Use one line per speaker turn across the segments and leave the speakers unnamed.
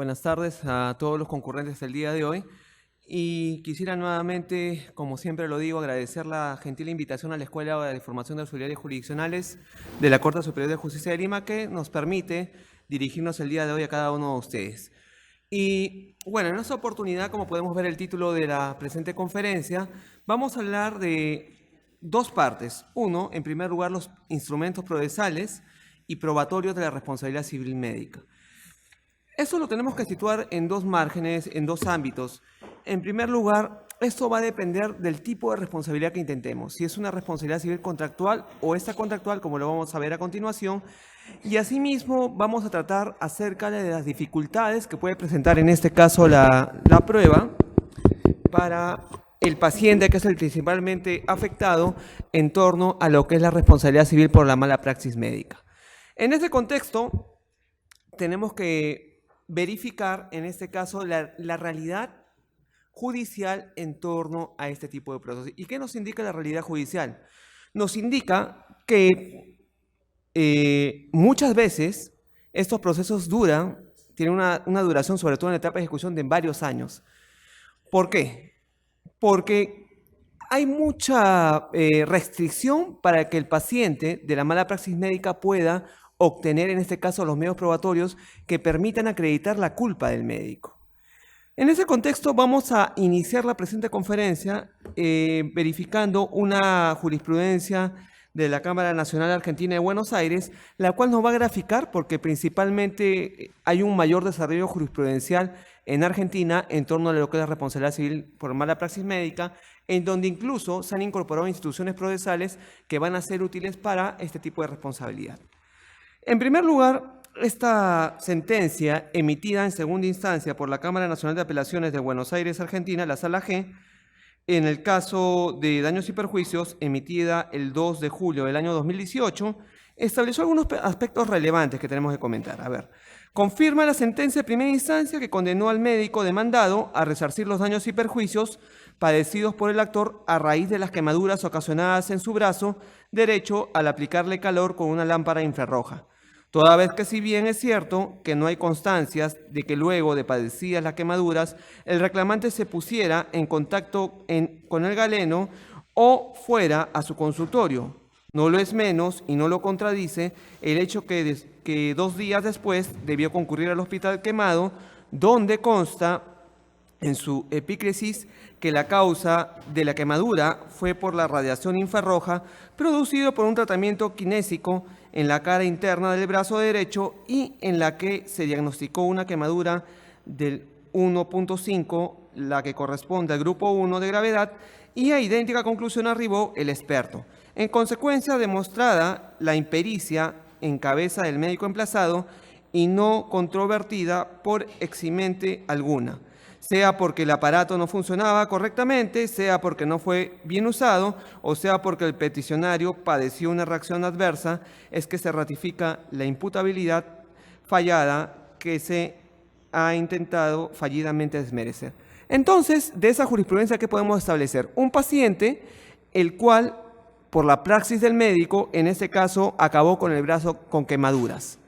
Buenas tardes a todos los concurrentes del día de hoy. Y quisiera nuevamente, como siempre lo digo, agradecer la gentil invitación a la Escuela de Formación de Auxiliares Jurisdiccionales de la Corte Superior de Justicia de Lima, que nos permite dirigirnos el día de hoy a cada uno de ustedes. Y bueno, en esta oportunidad, como podemos ver el título de la presente conferencia, vamos a hablar de dos partes. Uno, en primer lugar, los instrumentos procesales y probatorios de la responsabilidad civil médica. Eso lo tenemos que situar en dos márgenes, en dos ámbitos. En primer lugar, esto va a depender del tipo de responsabilidad que intentemos, si es una responsabilidad civil contractual o extracontractual, como lo vamos a ver a continuación, y asimismo vamos a tratar acerca de las dificultades que puede presentar en este caso la prueba para el paciente, que es el principalmente afectado en torno a lo que es la responsabilidad civil por la mala praxis médica. En este contexto, tenemos que verificar, en este caso, la realidad judicial en torno a este tipo de procesos. ¿Y qué nos indica la realidad judicial? Nos indica que muchas veces estos procesos tienen una duración, sobre todo en la etapa de ejecución, de varios años. ¿Por qué? Porque hay mucha restricción para que el paciente de la mala praxis médica pueda obtener, en este caso, los medios probatorios que permitan acreditar la culpa del médico. En ese contexto vamos a iniciar la presente conferencia verificando una jurisprudencia de la Cámara Nacional Argentina de Buenos Aires, la cual nos va a graficar porque principalmente hay un mayor desarrollo jurisprudencial en Argentina en torno a lo que es la responsabilidad civil por mala praxis médica, en donde incluso se han incorporado instituciones procesales que van a ser útiles para este tipo de responsabilidad. En primer lugar, esta sentencia emitida en segunda instancia por la Cámara Nacional de Apelaciones de Buenos Aires, Argentina, la Sala G, en el caso de daños y perjuicios, emitida el 2 de julio del año 2018, estableció algunos aspectos relevantes que tenemos que comentar. A ver, confirma la sentencia de primera instancia que condenó al médico demandado a resarcir los daños y perjuicios padecidos por el actor a raíz de las quemaduras ocasionadas en su brazo derecho al aplicarle calor con una lámpara infrarroja. Toda vez que, si bien es cierto que no hay constancias de que luego de padecidas las quemaduras el reclamante se pusiera en contacto con el galeno o fuera a su consultorio, no lo es menos y no lo contradice el hecho que 2 días después debió concurrir al hospital quemado, donde consta en su epícresis que la causa de la quemadura fue por la radiación infrarroja producido por un tratamiento kinésico en la cara interna del brazo derecho y en la que se diagnosticó una quemadura del 1.5, la que corresponde al grupo 1 de gravedad, y a idéntica conclusión arribó el experto. En consecuencia, demostrada la impericia en cabeza del médico emplazado y no controvertida por eximente alguna, sea porque el aparato no funcionaba correctamente, sea porque no fue bien usado, o sea porque el peticionario padeció una reacción adversa, es que se ratifica la imputabilidad fallada que se ha intentado fallidamente desmerecer. Entonces, de esa jurisprudencia, ¿qué podemos establecer? Un paciente, el cual, por la praxis del médico, en este caso, acabó con el brazo con quemaduras.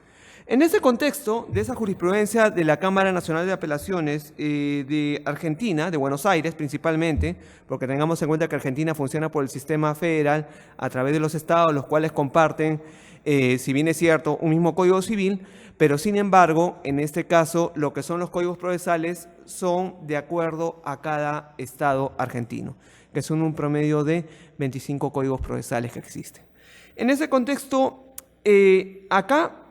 En ese contexto, de esa jurisprudencia de la Cámara Nacional de Apelaciones de Argentina, de Buenos Aires principalmente, porque tengamos en cuenta que Argentina funciona por el sistema federal a través de los estados, los cuales comparten, si bien es cierto, un mismo código civil, pero sin embargo, en este caso, lo que son los códigos procesales son de acuerdo a cada estado argentino, que son un promedio de 25 códigos procesales que existen. En ese contexto, acá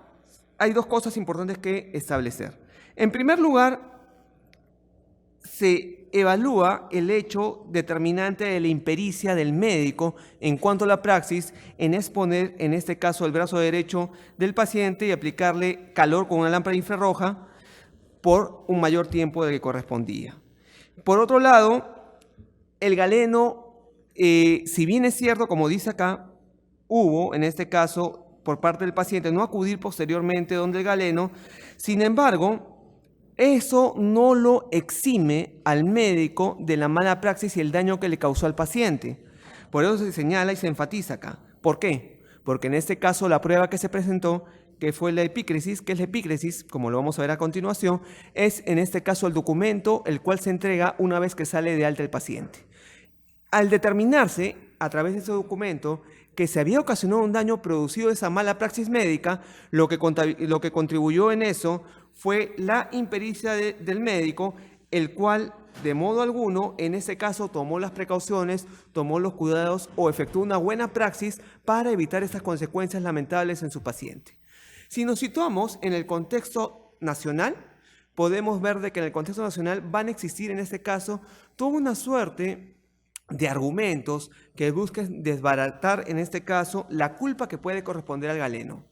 hay dos cosas importantes que establecer. En primer lugar, se evalúa el hecho determinante de la impericia del médico en cuanto a la praxis en exponer, en este caso, el brazo derecho del paciente y aplicarle calor con una lámpara infrarroja por un mayor tiempo del que correspondía. Por otro lado, el galeno, si bien es cierto, como dice acá, hubo, en este caso, por parte del paciente, no acudir posteriormente donde el galeno. Sin embargo, eso no lo exime al médico de la mala praxis y el daño que le causó al paciente. Por eso se señala y se enfatiza acá. ¿Por qué? Porque en este caso la prueba que se presentó que fue la epícresis. ¿Qué es la epícresis? Como lo vamos a ver a continuación, es en este caso el documento el cual se entrega una vez que sale de alta el paciente. Al determinarse a través de ese documento que se había ocasionado un daño producido de esa mala praxis médica, lo que contribuyó en eso fue la impericia del médico, el cual de modo alguno en ese caso tomó las precauciones, tomó los cuidados o efectuó una buena praxis para evitar estas consecuencias lamentables en su paciente. Si nos situamos en el contexto nacional, podemos ver de que en el contexto nacional van a existir en este caso toda una suerte de argumentos que busquen desbaratar en este caso la culpa que puede corresponder al galeno.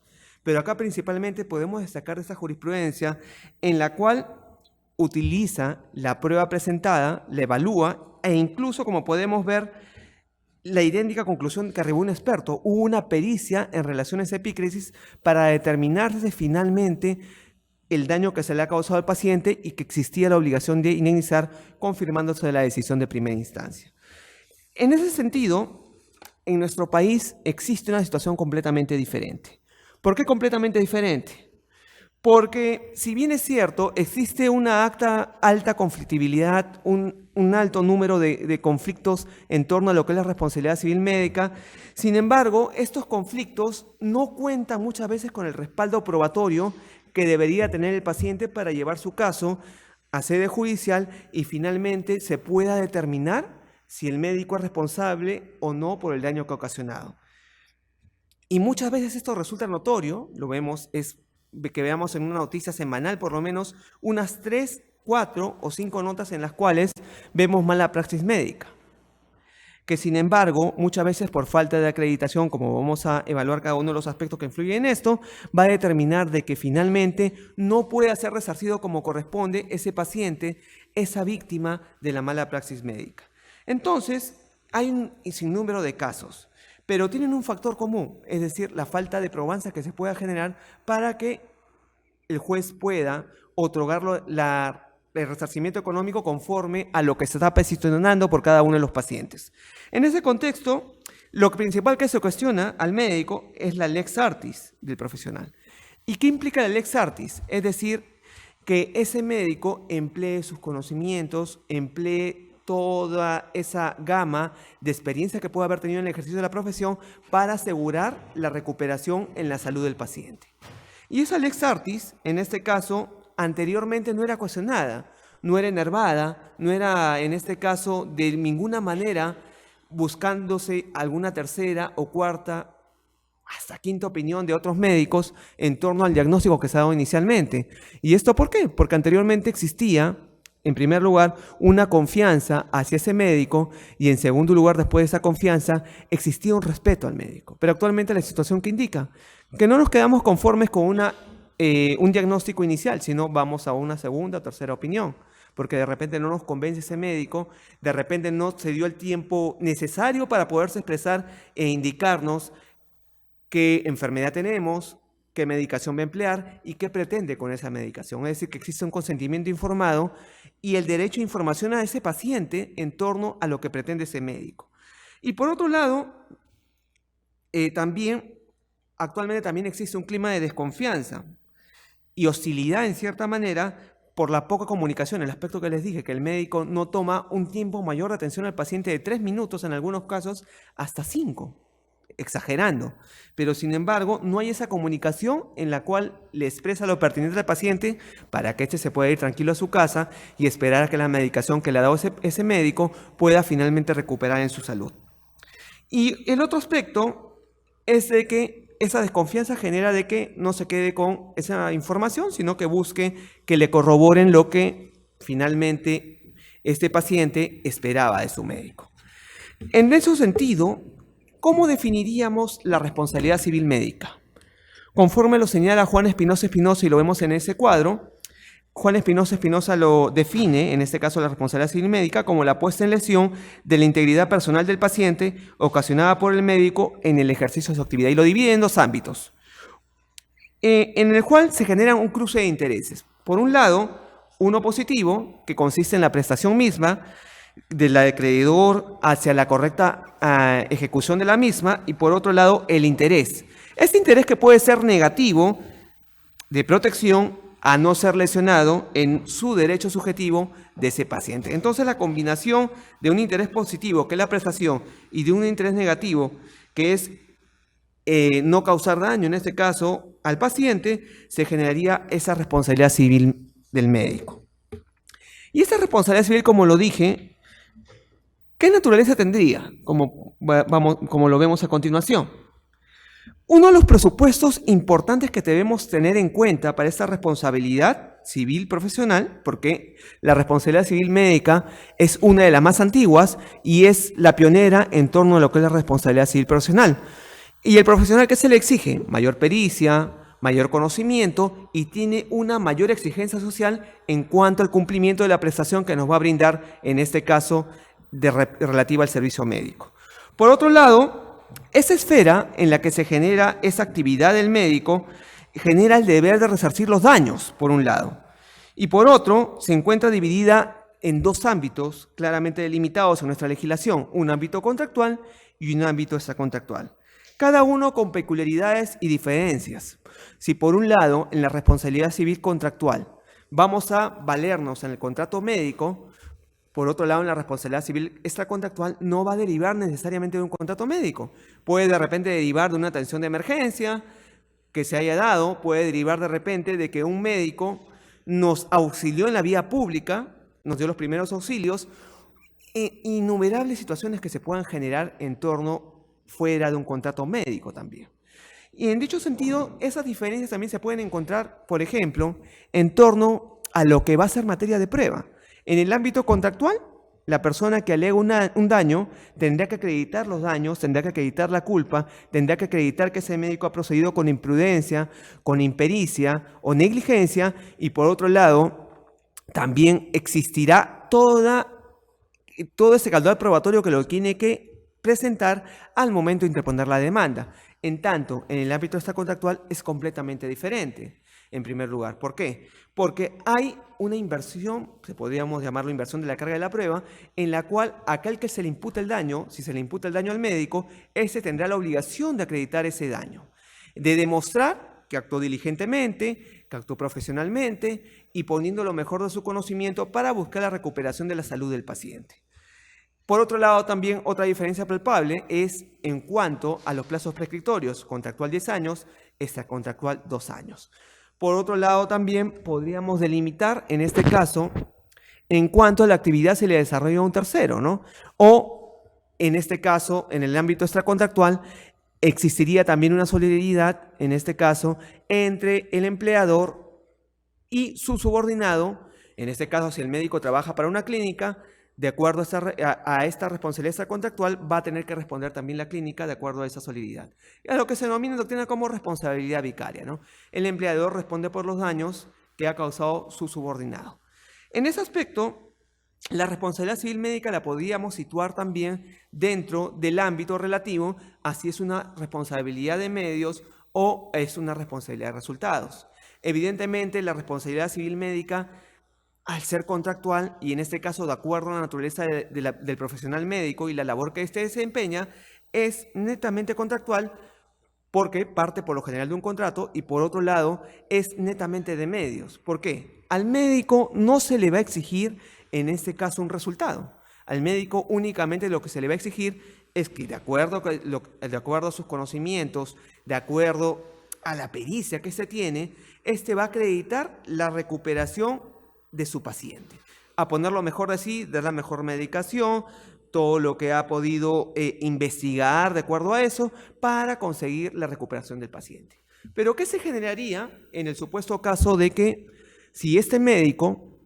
Pero acá principalmente podemos destacar esta jurisprudencia en la cual utiliza la prueba presentada, la evalúa e incluso, como podemos ver, la idéntica conclusión que arribó un experto. Hubo una pericia en relación a esa epícresis para determinarse finalmente el daño que se le ha causado al paciente y que existía la obligación de indemnizar, confirmándose la decisión de primera instancia. En ese sentido, en nuestro país existe una situación completamente diferente. ¿Por qué completamente diferente? Porque, si bien es cierto, existe una alta conflictibilidad, un alto número de conflictos en torno a lo que es la responsabilidad civil médica, sin embargo, estos conflictos no cuentan muchas veces con el respaldo probatorio que debería tener el paciente para llevar su caso a sede judicial y finalmente se pueda determinar si el médico es responsable o no por el daño que ha ocasionado. Y muchas veces esto resulta notorio, lo vemos, es que veamos en una noticia semanal por lo menos unas 3, 4 o 5 notas en las cuales vemos mala praxis médica, que sin embargo muchas veces por falta de acreditación, como vamos a evaluar cada uno de los aspectos que influyen en esto, va a determinar de que finalmente no puede ser resarcido como corresponde ese paciente, esa víctima de la mala praxis médica. Entonces hay un sinnúmero de casos, pero tienen un factor común, es decir, la falta de probanza que se pueda generar para que el juez pueda otorgarlo el resarcimiento económico conforme a lo que se está peticionando por cada uno de los pacientes. En ese contexto, lo principal que se cuestiona al médico es la lex artis del profesional. ¿Y qué implica la lex artis? Es decir, que ese médico emplee sus conocimientos, emplee toda esa gama de experiencia que puede haber tenido en el ejercicio de la profesión para asegurar la recuperación en la salud del paciente. Y esa lex artis, en este caso, anteriormente no era cuestionada, no era enervada, no era, en este caso, de ninguna manera buscándose alguna tercera o cuarta, hasta quinta opinión de otros médicos en torno al diagnóstico que se ha dado inicialmente. ¿Y esto por qué? Porque anteriormente existía, en primer lugar, una confianza hacia ese médico y en segundo lugar, después de esa confianza, existía un respeto al médico. Pero actualmente la situación que indica que no nos quedamos conformes con un diagnóstico inicial, sino vamos a una segunda o tercera opinión, porque de repente no nos convence ese médico, de repente no se dio el tiempo necesario para poderse expresar e indicarnos qué enfermedad tenemos, qué medicación va a emplear y qué pretende con esa medicación. Es decir, que existe un consentimiento informado y el derecho a información a ese paciente en torno a lo que pretende ese médico. Y por otro lado, actualmente también existe un clima de desconfianza y hostilidad en cierta manera por la poca comunicación, el aspecto que les dije, que el médico no toma un tiempo mayor de atención al paciente de 3 minutos, en algunos casos hasta 5. Exagerando, pero sin embargo no hay esa comunicación en la cual le expresa lo pertinente al paciente para que éste se pueda ir tranquilo a su casa y esperar a que la medicación que le ha dado ese médico pueda finalmente recuperar en su salud. Y el otro aspecto es de que esa desconfianza genera de que no se quede con esa información, sino que busque que le corroboren lo que finalmente este paciente esperaba de su médico. En ese sentido, ¿cómo definiríamos la responsabilidad civil médica? Conforme lo señala Juan Espinosa Espinosa, y lo vemos en ese cuadro, Juan Espinosa Espinosa lo define, en este caso la responsabilidad civil médica, como la puesta en lesión de la integridad personal del paciente ocasionada por el médico en el ejercicio de su actividad. Y lo divide en 2 ámbitos, en el cual se genera un cruce de intereses. Por un lado, uno positivo, que consiste en la prestación misma, del acreedor hacia la correcta ejecución de la misma, y por otro lado el interés. Este interés que puede ser negativo de protección a no ser lesionado en su derecho subjetivo de ese paciente. Entonces, la combinación de un interés positivo, que es la prestación, y de un interés negativo, que es no causar daño, en este caso, al paciente, se generaría esa responsabilidad civil del médico. Y esa responsabilidad civil, como lo dije, ¿qué naturaleza tendría? Como lo vemos a continuación. Uno de los presupuestos importantes que debemos tener en cuenta para esta responsabilidad civil profesional, porque la responsabilidad civil médica es una de las más antiguas y es la pionera en torno a lo que es la responsabilidad civil profesional. Y el profesional, ¿qué se le exige? Mayor pericia, mayor conocimiento y tiene una mayor exigencia social en cuanto al cumplimiento de la prestación que nos va a brindar, en este caso, relativa al servicio médico. Por otro lado, esa esfera en la que se genera esa actividad del médico genera el deber de resarcir los daños, por un lado. Y por otro, se encuentra dividida en dos ámbitos claramente delimitados en nuestra legislación, un ámbito contractual y un ámbito extracontractual. Cada uno con peculiaridades y diferencias. Si por un lado, en la responsabilidad civil contractual, vamos a valernos en el contrato médico, por otro lado, en la responsabilidad civil extracontractual no va a derivar necesariamente de un contrato médico. Puede de repente derivar de una atención de emergencia que se haya dado, puede derivar de repente de que un médico nos auxilió en la vía pública, nos dio los primeros auxilios, innumerables situaciones que se puedan generar en torno fuera de un contrato médico también. Y en dicho sentido, esas diferencias también se pueden encontrar, por ejemplo, en torno a lo que va a ser materia de prueba. En el ámbito contractual, la persona que alega un daño tendrá que acreditar los daños, tendrá que acreditar la culpa, tendrá que acreditar que ese médico ha procedido con imprudencia, con impericia o negligencia, y por otro lado, también existirá todo ese caudal probatorio que lo tiene que presentar al momento de interponer la demanda. En tanto, en el ámbito extracontractual es completamente diferente. En primer lugar, ¿por qué? Porque hay una inversión, podríamos llamarlo inversión de la carga de la prueba, en la cual aquel que se le imputa el daño, si se le imputa el daño al médico, ese tendrá la obligación de acreditar ese daño, de demostrar que actuó diligentemente, que actuó profesionalmente y poniendo lo mejor de su conocimiento para buscar la recuperación de la salud del paciente. Por otro lado, también otra diferencia palpable es en cuanto a los plazos prescriptorios, contractual 10 años, extracontractual 2 años. Por otro lado, también podríamos delimitar, en este caso, en cuanto a la actividad se le desarrolla a un tercero, ¿no? O, en este caso, en el ámbito extracontractual, existiría también una solidaridad, en este caso, entre el empleador y su subordinado. En este caso, si el médico trabaja para una clínica, de acuerdo a esta responsabilidad extracontractual, va a tener que responder también la clínica de acuerdo a esa solidaridad. Es lo que se denomina en doctrina como responsabilidad vicaria, ¿no? El empleador responde por los daños que ha causado su subordinado. En ese aspecto, la responsabilidad civil médica la podríamos situar también dentro del ámbito relativo a si es una responsabilidad de medios o es una responsabilidad de resultados. Evidentemente, la responsabilidad civil médica, al ser contractual y en este caso de acuerdo a la naturaleza del profesional médico y la labor que éste desempeña, es netamente contractual porque parte por lo general de un contrato y por otro lado es netamente de medios. ¿Por qué? Al médico no se le va a exigir en este caso un resultado. Al médico únicamente lo que se le va a exigir es que de acuerdo a sus conocimientos, de acuerdo a la pericia que se tiene, va a acreditar la recuperación de su paciente, a poner lo mejor de sí, dar la mejor medicación, todo lo que ha podido investigar de acuerdo a eso para conseguir la recuperación del paciente. Pero ¿qué se generaría en el supuesto caso de que si este médico,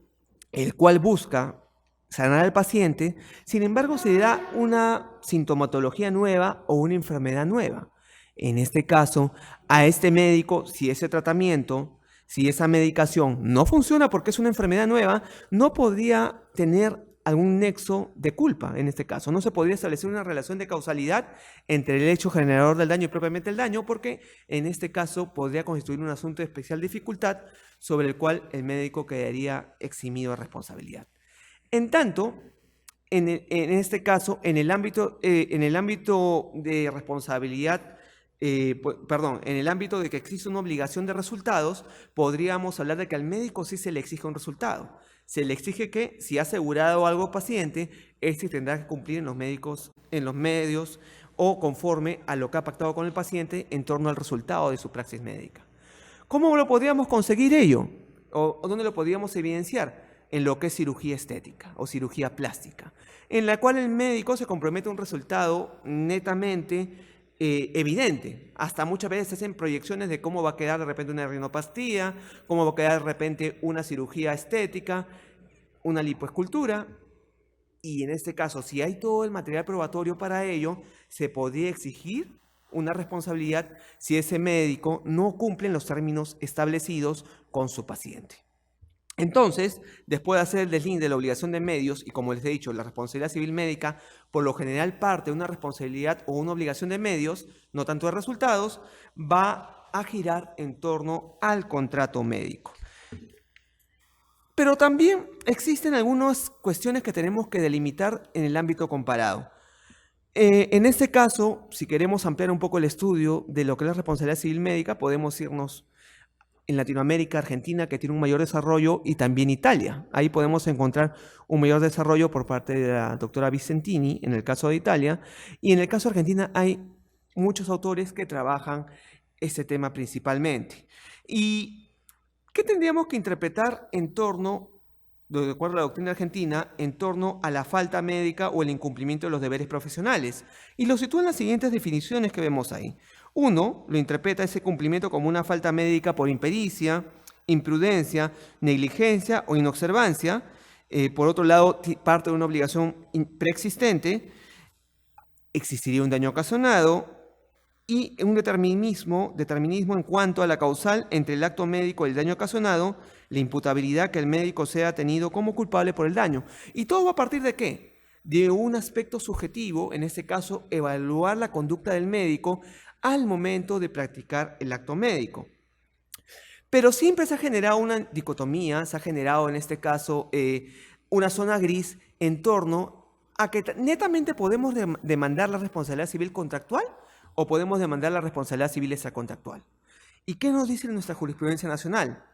el cual busca sanar al paciente, sin embargo se le da una sintomatología nueva o una enfermedad nueva? En este caso, a este médico, si ese tratamiento, si esa medicación no funciona porque es una enfermedad nueva, no podría tener algún nexo de culpa en este caso. No se podría establecer una relación de causalidad entre el hecho generador del daño y propiamente el daño, porque en este caso podría constituir un asunto de especial dificultad sobre el cual el médico quedaría eximido de responsabilidad. En tanto, en este caso, en el ámbito de responsabilidad en el ámbito de que existe una obligación de resultados, podríamos hablar de que al médico sí se le exige un resultado. Se le exige que, si ha asegurado algo al paciente, este tendrá que cumplir en los medios o conforme a lo que ha pactado con el paciente en torno al resultado de su praxis médica. ¿Cómo lo podríamos conseguir ello? ¿O dónde lo podríamos evidenciar? En lo que es cirugía estética o cirugía plástica, en la cual el médico se compromete a un resultado netamente evidente. Hasta muchas veces se hacen proyecciones de cómo va a quedar de repente una rinoplastia, cómo va a quedar de repente una cirugía estética, una lipoescultura. Y en este caso, si hay todo el material probatorio para ello, se podría exigir una responsabilidad si ese médico no cumple los términos establecidos con su paciente. Entonces, después de hacer el deslinde de la obligación de medios, y como les he dicho, la responsabilidad civil médica por lo general parte de una responsabilidad o una obligación de medios, no tanto de resultados, va a girar en torno al contrato médico. Pero también existen algunas cuestiones que tenemos que delimitar en el ámbito comparado. En este caso, si queremos ampliar un poco el estudio de lo que es la responsabilidad civil médica, podemos irnos en Latinoamérica, Argentina, que tiene un mayor desarrollo, y también Italia. Ahí podemos encontrar un mayor desarrollo por parte de la doctora Vicentini, en el caso de Italia, y en el caso de Argentina hay muchos autores que trabajan este tema principalmente. ¿Y qué tendríamos que interpretar en torno, de acuerdo a la doctrina argentina, en torno a la falta médica o el incumplimiento de los deberes profesionales? Y lo sitúan las siguientes definiciones que vemos ahí. Uno lo interpreta ese cumplimiento como una falta médica por impericia, imprudencia, negligencia o inobservancia. Por otro lado, parte de una obligación preexistente, existiría un daño ocasionado y un determinismo en cuanto a la causal entre el acto médico y el daño ocasionado, la imputabilidad que el médico sea tenido como culpable por el daño. ¿Y todo va a partir de qué? De un aspecto subjetivo, en este caso, evaluar la conducta del médico al momento de practicar el acto médico. Pero siempre se ha generado una dicotomía, se ha generado en este caso una zona gris en torno a que netamente podemos demandar la responsabilidad civil contractual o podemos demandar la responsabilidad civil extracontractual. ¿Y qué nos dice nuestra jurisprudencia nacional?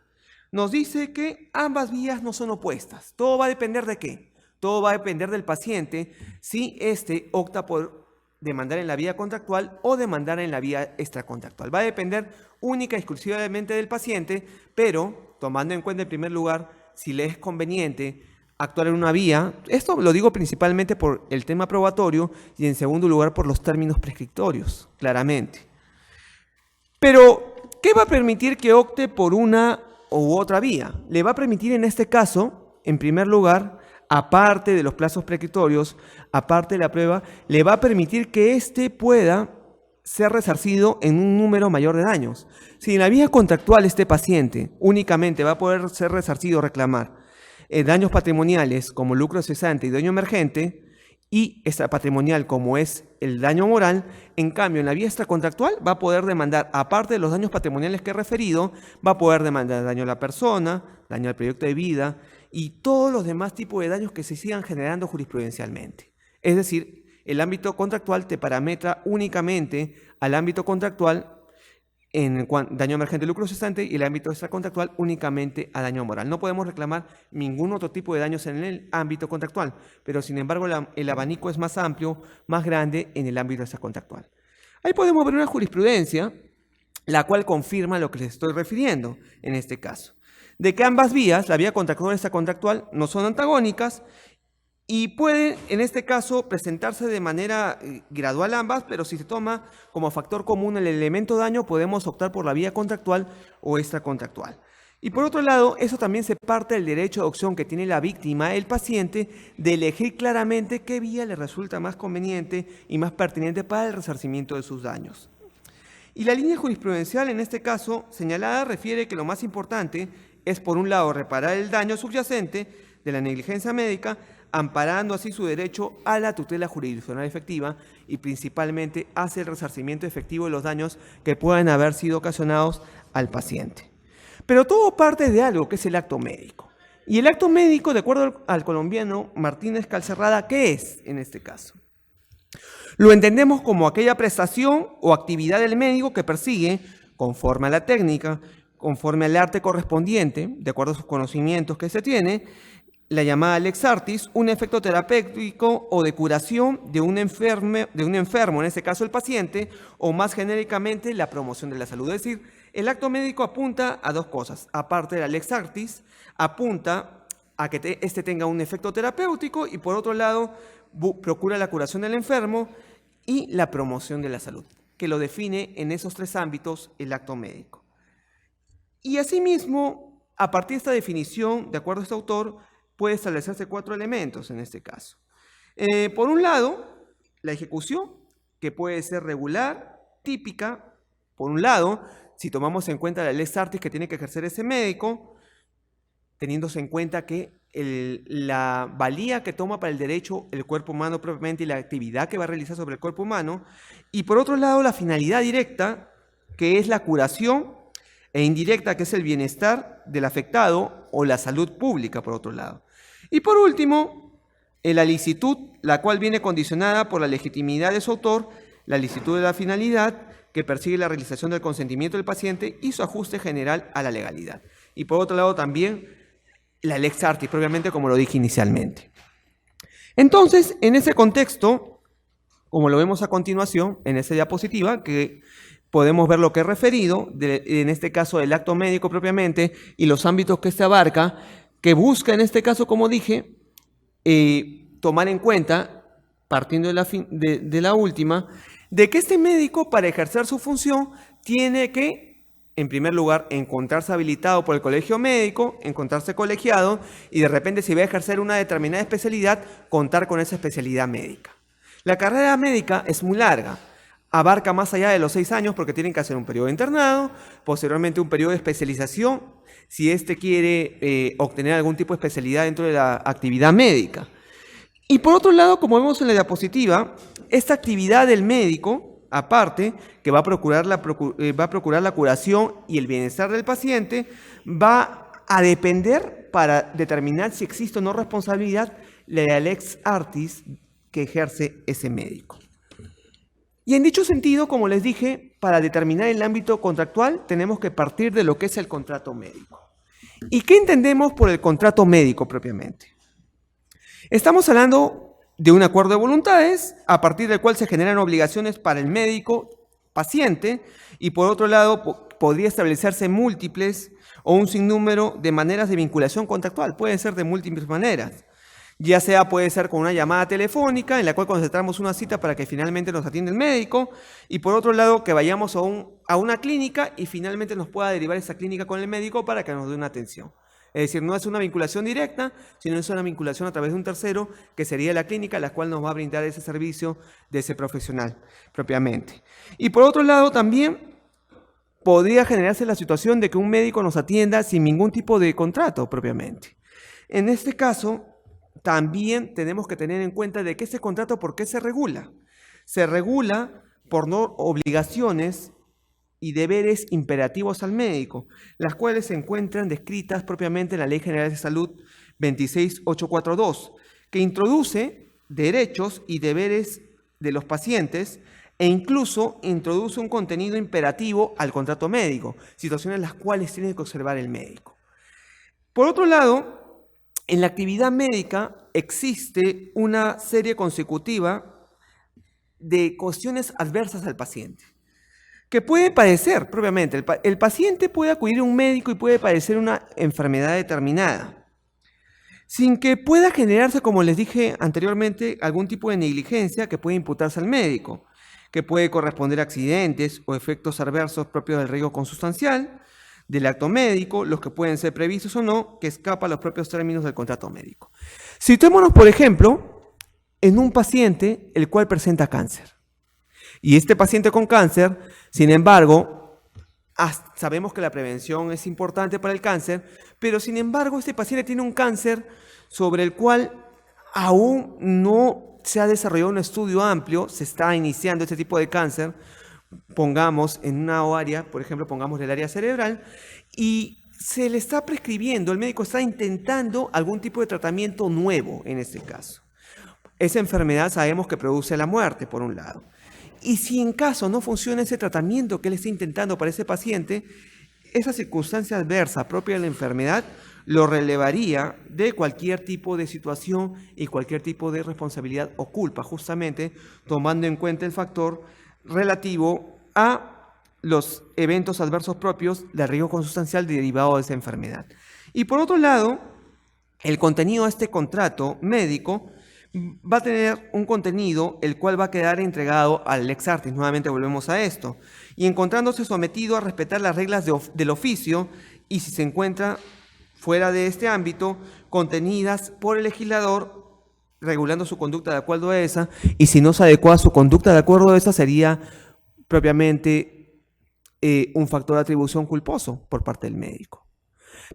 Nos dice que ambas vías no son opuestas. Todo va a depender de qué. Todo va a depender del paciente si éste opta por demandar en la vía contractual o demandar en la vía extracontractual. Va a depender única y exclusivamente del paciente, pero tomando en cuenta en primer lugar si le es conveniente actuar en una vía. Esto lo digo principalmente por el tema probatorio y en segundo lugar por los términos prescriptorios, claramente. Pero, ¿qué va a permitir que opte por una u otra vía? Le va a permitir en este caso, en primer lugar, aparte de los plazos prescriptorios, aparte de la prueba, le va a permitir que éste pueda ser resarcido en un número mayor de daños. Si en la vía contractual este paciente únicamente va a poder ser resarcido o reclamar daños patrimoniales como lucro cesante y daño emergente, y extrapatrimonial como es el daño moral, en cambio en la vía extracontractual va a poder demandar, aparte de los daños patrimoniales que he referido, va a poder demandar daño a la persona, daño al proyecto de vida y todos los demás tipos de daños que se sigan generando jurisprudencialmente. Es decir, el ámbito contractual te parametra únicamente al ámbito contractual en daño emergente, lucro cesante, y el ámbito extracontractual únicamente a daño moral. No podemos reclamar ningún otro tipo de daños en el ámbito contractual, pero sin embargo el abanico es más amplio, más grande en el ámbito extracontractual. Ahí podemos ver una jurisprudencia, la cual confirma lo que les estoy refiriendo en este caso, de que ambas vías, la vía contractual y extracontractual, no son antagónicas y pueden, en este caso, presentarse de manera gradual ambas, pero si se toma como factor común el elemento daño, podemos optar por la vía contractual o extracontractual. Y por otro lado, eso también se parte del derecho de opción que tiene la víctima, el paciente, de elegir claramente qué vía le resulta más conveniente y más pertinente para el resarcimiento de sus daños. Y la línea jurisprudencial, en este caso señalada, refiere que lo más importante es, por un lado, reparar el daño subyacente de la negligencia médica, amparando así su derecho a la tutela jurisdiccional efectiva y principalmente hacia el resarcimiento efectivo de los daños que puedan haber sido ocasionados al paciente. Pero todo parte de algo que es el acto médico. Y el acto médico, de acuerdo al colombiano Martínez Calcerrada, ¿qué es en este caso? Lo entendemos como aquella prestación o actividad del médico que persigue, conforme a la técnica, conforme al arte correspondiente, de acuerdo a sus conocimientos que se tiene, la llamada lex artis, un efecto terapéutico o de curación de un enfermo, en este caso el paciente, o más genéricamente la promoción de la salud. Es decir, el acto médico apunta a dos cosas. Aparte de la lex artis, apunta a que este tenga un efecto terapéutico y por otro lado procura la curación del enfermo y la promoción de la salud, que lo define en esos tres ámbitos el acto médico. Y asimismo, a partir de esta definición, de acuerdo a este autor, puede establecerse 4 elementos en este caso. Por un lado, la ejecución, que puede ser regular, típica. Por un lado, si tomamos en cuenta la lex artis que tiene que ejercer ese médico, teniéndose en cuenta que la valía que toma para el derecho el cuerpo humano propiamente y la actividad que va a realizar sobre el cuerpo humano. Y por otro lado, la finalidad directa, que es la curación, e indirecta, que es el bienestar del afectado o la salud pública, por otro lado. Y por último, la licitud, la cual viene condicionada por la legitimidad de su autor, la licitud de la finalidad, que persigue la realización del consentimiento del paciente y su ajuste general a la legalidad. Y por otro lado también la lex artis, propiamente como lo dije inicialmente. Entonces, en ese contexto, como lo vemos a continuación, en esa diapositiva, que podemos ver lo que he referido, en este caso el acto médico propiamente, y los ámbitos que este abarca, que busca en este caso, como dije, tomar en cuenta, partiendo de la última, de que este médico para ejercer su función tiene que, en primer lugar, encontrarse habilitado por el colegio médico, encontrarse colegiado, y de repente si va a ejercer una determinada especialidad, contar con esa especialidad médica. La carrera médica es muy larga. Abarca más allá de los 6 años porque tienen que hacer un periodo de internado, posteriormente un periodo de especialización, si éste quiere obtener algún tipo de especialidad dentro de la actividad médica. Y por otro lado, como vemos en la diapositiva, esta actividad del médico, aparte, que va a procurar la curación y el bienestar del paciente, va a depender para determinar si existe o no responsabilidad de la lex artis que ejerce ese médico. Y en dicho sentido, como les dije, para determinar el ámbito contractual tenemos que partir de lo que es el contrato médico. ¿Y qué entendemos por el contrato médico propiamente? Estamos hablando de un acuerdo de voluntades a partir del cual se generan obligaciones para el médico paciente y por otro lado podría establecerse múltiples o un sinnúmero de maneras de vinculación contractual. Puede ser de múltiples maneras. Ya sea puede ser con una llamada telefónica en la cual concertamos una cita para que finalmente nos atienda el médico y por otro lado que vayamos a una clínica y finalmente nos pueda derivar esa clínica con el médico para que nos dé una atención. Es decir, no es una vinculación directa, sino es una vinculación a través de un tercero que sería la clínica, la cual nos va a brindar ese servicio de ese profesional propiamente. Y por otro lado también podría generarse la situación de que un médico nos atienda sin ningún tipo de contrato propiamente. En este caso, también tenemos que tener en cuenta de que ese contrato, ¿por qué se regula? Se regula por obligaciones y deberes imperativos al médico, las cuales se encuentran descritas propiamente en la Ley General de Salud 26842, que introduce derechos y deberes de los pacientes e incluso introduce un contenido imperativo al contrato médico, situaciones las cuales tiene que observar el médico. Por otro lado, en la actividad médica existe una serie consecutiva de cuestiones adversas al paciente, que puede padecer propiamente. El paciente puede acudir a un médico y puede padecer una enfermedad determinada, sin que pueda generarse, como les dije anteriormente, algún tipo de negligencia que puede imputarse al médico, que puede corresponder a accidentes o efectos adversos propios del riesgo consustancial, del acto médico, los que pueden ser previstos o no, que escapa a los propios términos del contrato médico. Situémonos, por ejemplo, en un paciente el cual presenta cáncer. Y este paciente con cáncer, sin embargo, sabemos que la prevención es importante para el cáncer, pero sin embargo este paciente tiene un cáncer sobre el cual aún no se ha desarrollado un estudio amplio, se está iniciando este tipo de cáncer, pongamos en una área, por ejemplo, pongamos el área cerebral, y se le está prescribiendo, el médico está intentando algún tipo de tratamiento nuevo en este caso. Esa enfermedad sabemos que produce la muerte, por un lado. Y si en caso no funciona ese tratamiento que él está intentando para ese paciente, esa circunstancia adversa propia de la enfermedad lo relevaría de cualquier tipo de situación y cualquier tipo de responsabilidad o culpa, justamente tomando en cuenta el factor relativo a los eventos adversos propios del riesgo consustancial derivado de esa enfermedad. Y por otro lado, el contenido de este contrato médico va a tener un contenido el cual va a quedar entregado al lex artis, nuevamente volvemos a esto, y encontrándose sometido a respetar las reglas del oficio y si se encuentra fuera de este ámbito, contenidas por el legislador regulando su conducta de acuerdo a esa, y si no se adecua su conducta de acuerdo a esa, sería propiamente un factor de atribución culposo por parte del médico.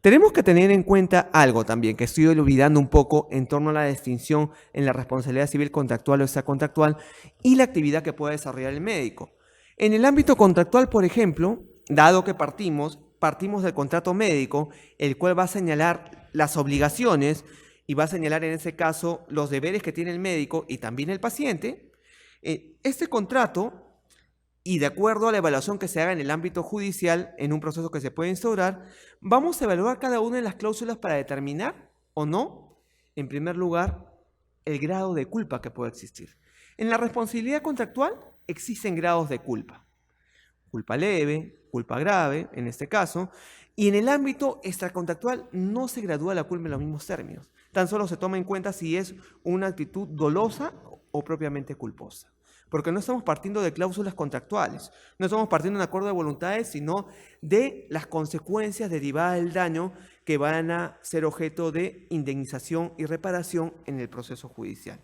Tenemos que tener en cuenta algo también, que estoy olvidando un poco en torno a la distinción en la responsabilidad civil contractual o extracontractual y la actividad que puede desarrollar el médico. En el ámbito contractual, por ejemplo, dado que partimos del contrato médico, el cual va a señalar las obligaciones y va a señalar en ese caso los deberes que tiene el médico y también el paciente. Este contrato, y de acuerdo a la evaluación que se haga en el ámbito judicial, en un proceso que se puede instaurar, vamos a evaluar cada una de las cláusulas para determinar o no, en primer lugar, el grado de culpa que puede existir. En la responsabilidad contractual existen grados de culpa. Culpa leve, culpa grave, en este caso, y en el ámbito extracontractual no se gradúa la culpa en los mismos términos. Tan solo se toma en cuenta si es una actitud dolosa o propiamente culposa. Porque no estamos partiendo de cláusulas contractuales, no estamos partiendo de un acuerdo de voluntades, sino de las consecuencias derivadas del daño que van a ser objeto de indemnización y reparación en el proceso judicial.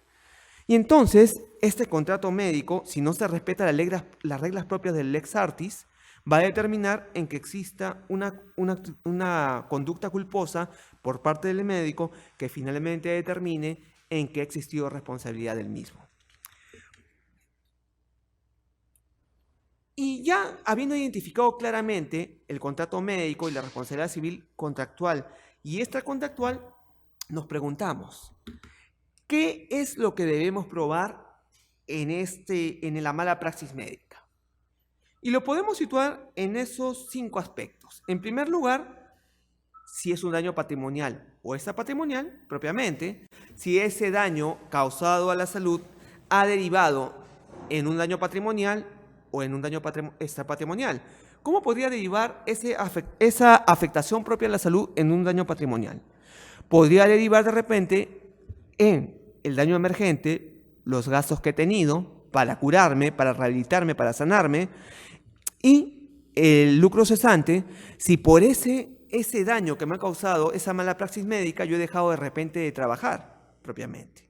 Y entonces, este contrato médico, si no se respeta las reglas propias del lex artis, va a determinar en que exista una conducta culposa por parte del médico que finalmente determine en qué existió responsabilidad del mismo. Y ya habiendo identificado claramente el contrato médico y la responsabilidad civil contractual y extracontractual, nos preguntamos, ¿qué es lo que debemos probar en la mala praxis médica? Y lo podemos situar en esos 5 aspectos. En primer lugar, si es un daño patrimonial o extrapatrimonial, propiamente, si ese daño causado a la salud ha derivado en un daño patrimonial o en un daño extrapatrimonial. ¿Cómo podría derivar esa afectación propia a la salud en un daño patrimonial? Podría derivar de repente en el daño emergente, los gastos que he tenido para curarme, para rehabilitarme, para sanarme, y el lucro cesante, si por ese daño que me ha causado esa mala praxis médica, yo he dejado de repente de trabajar propiamente.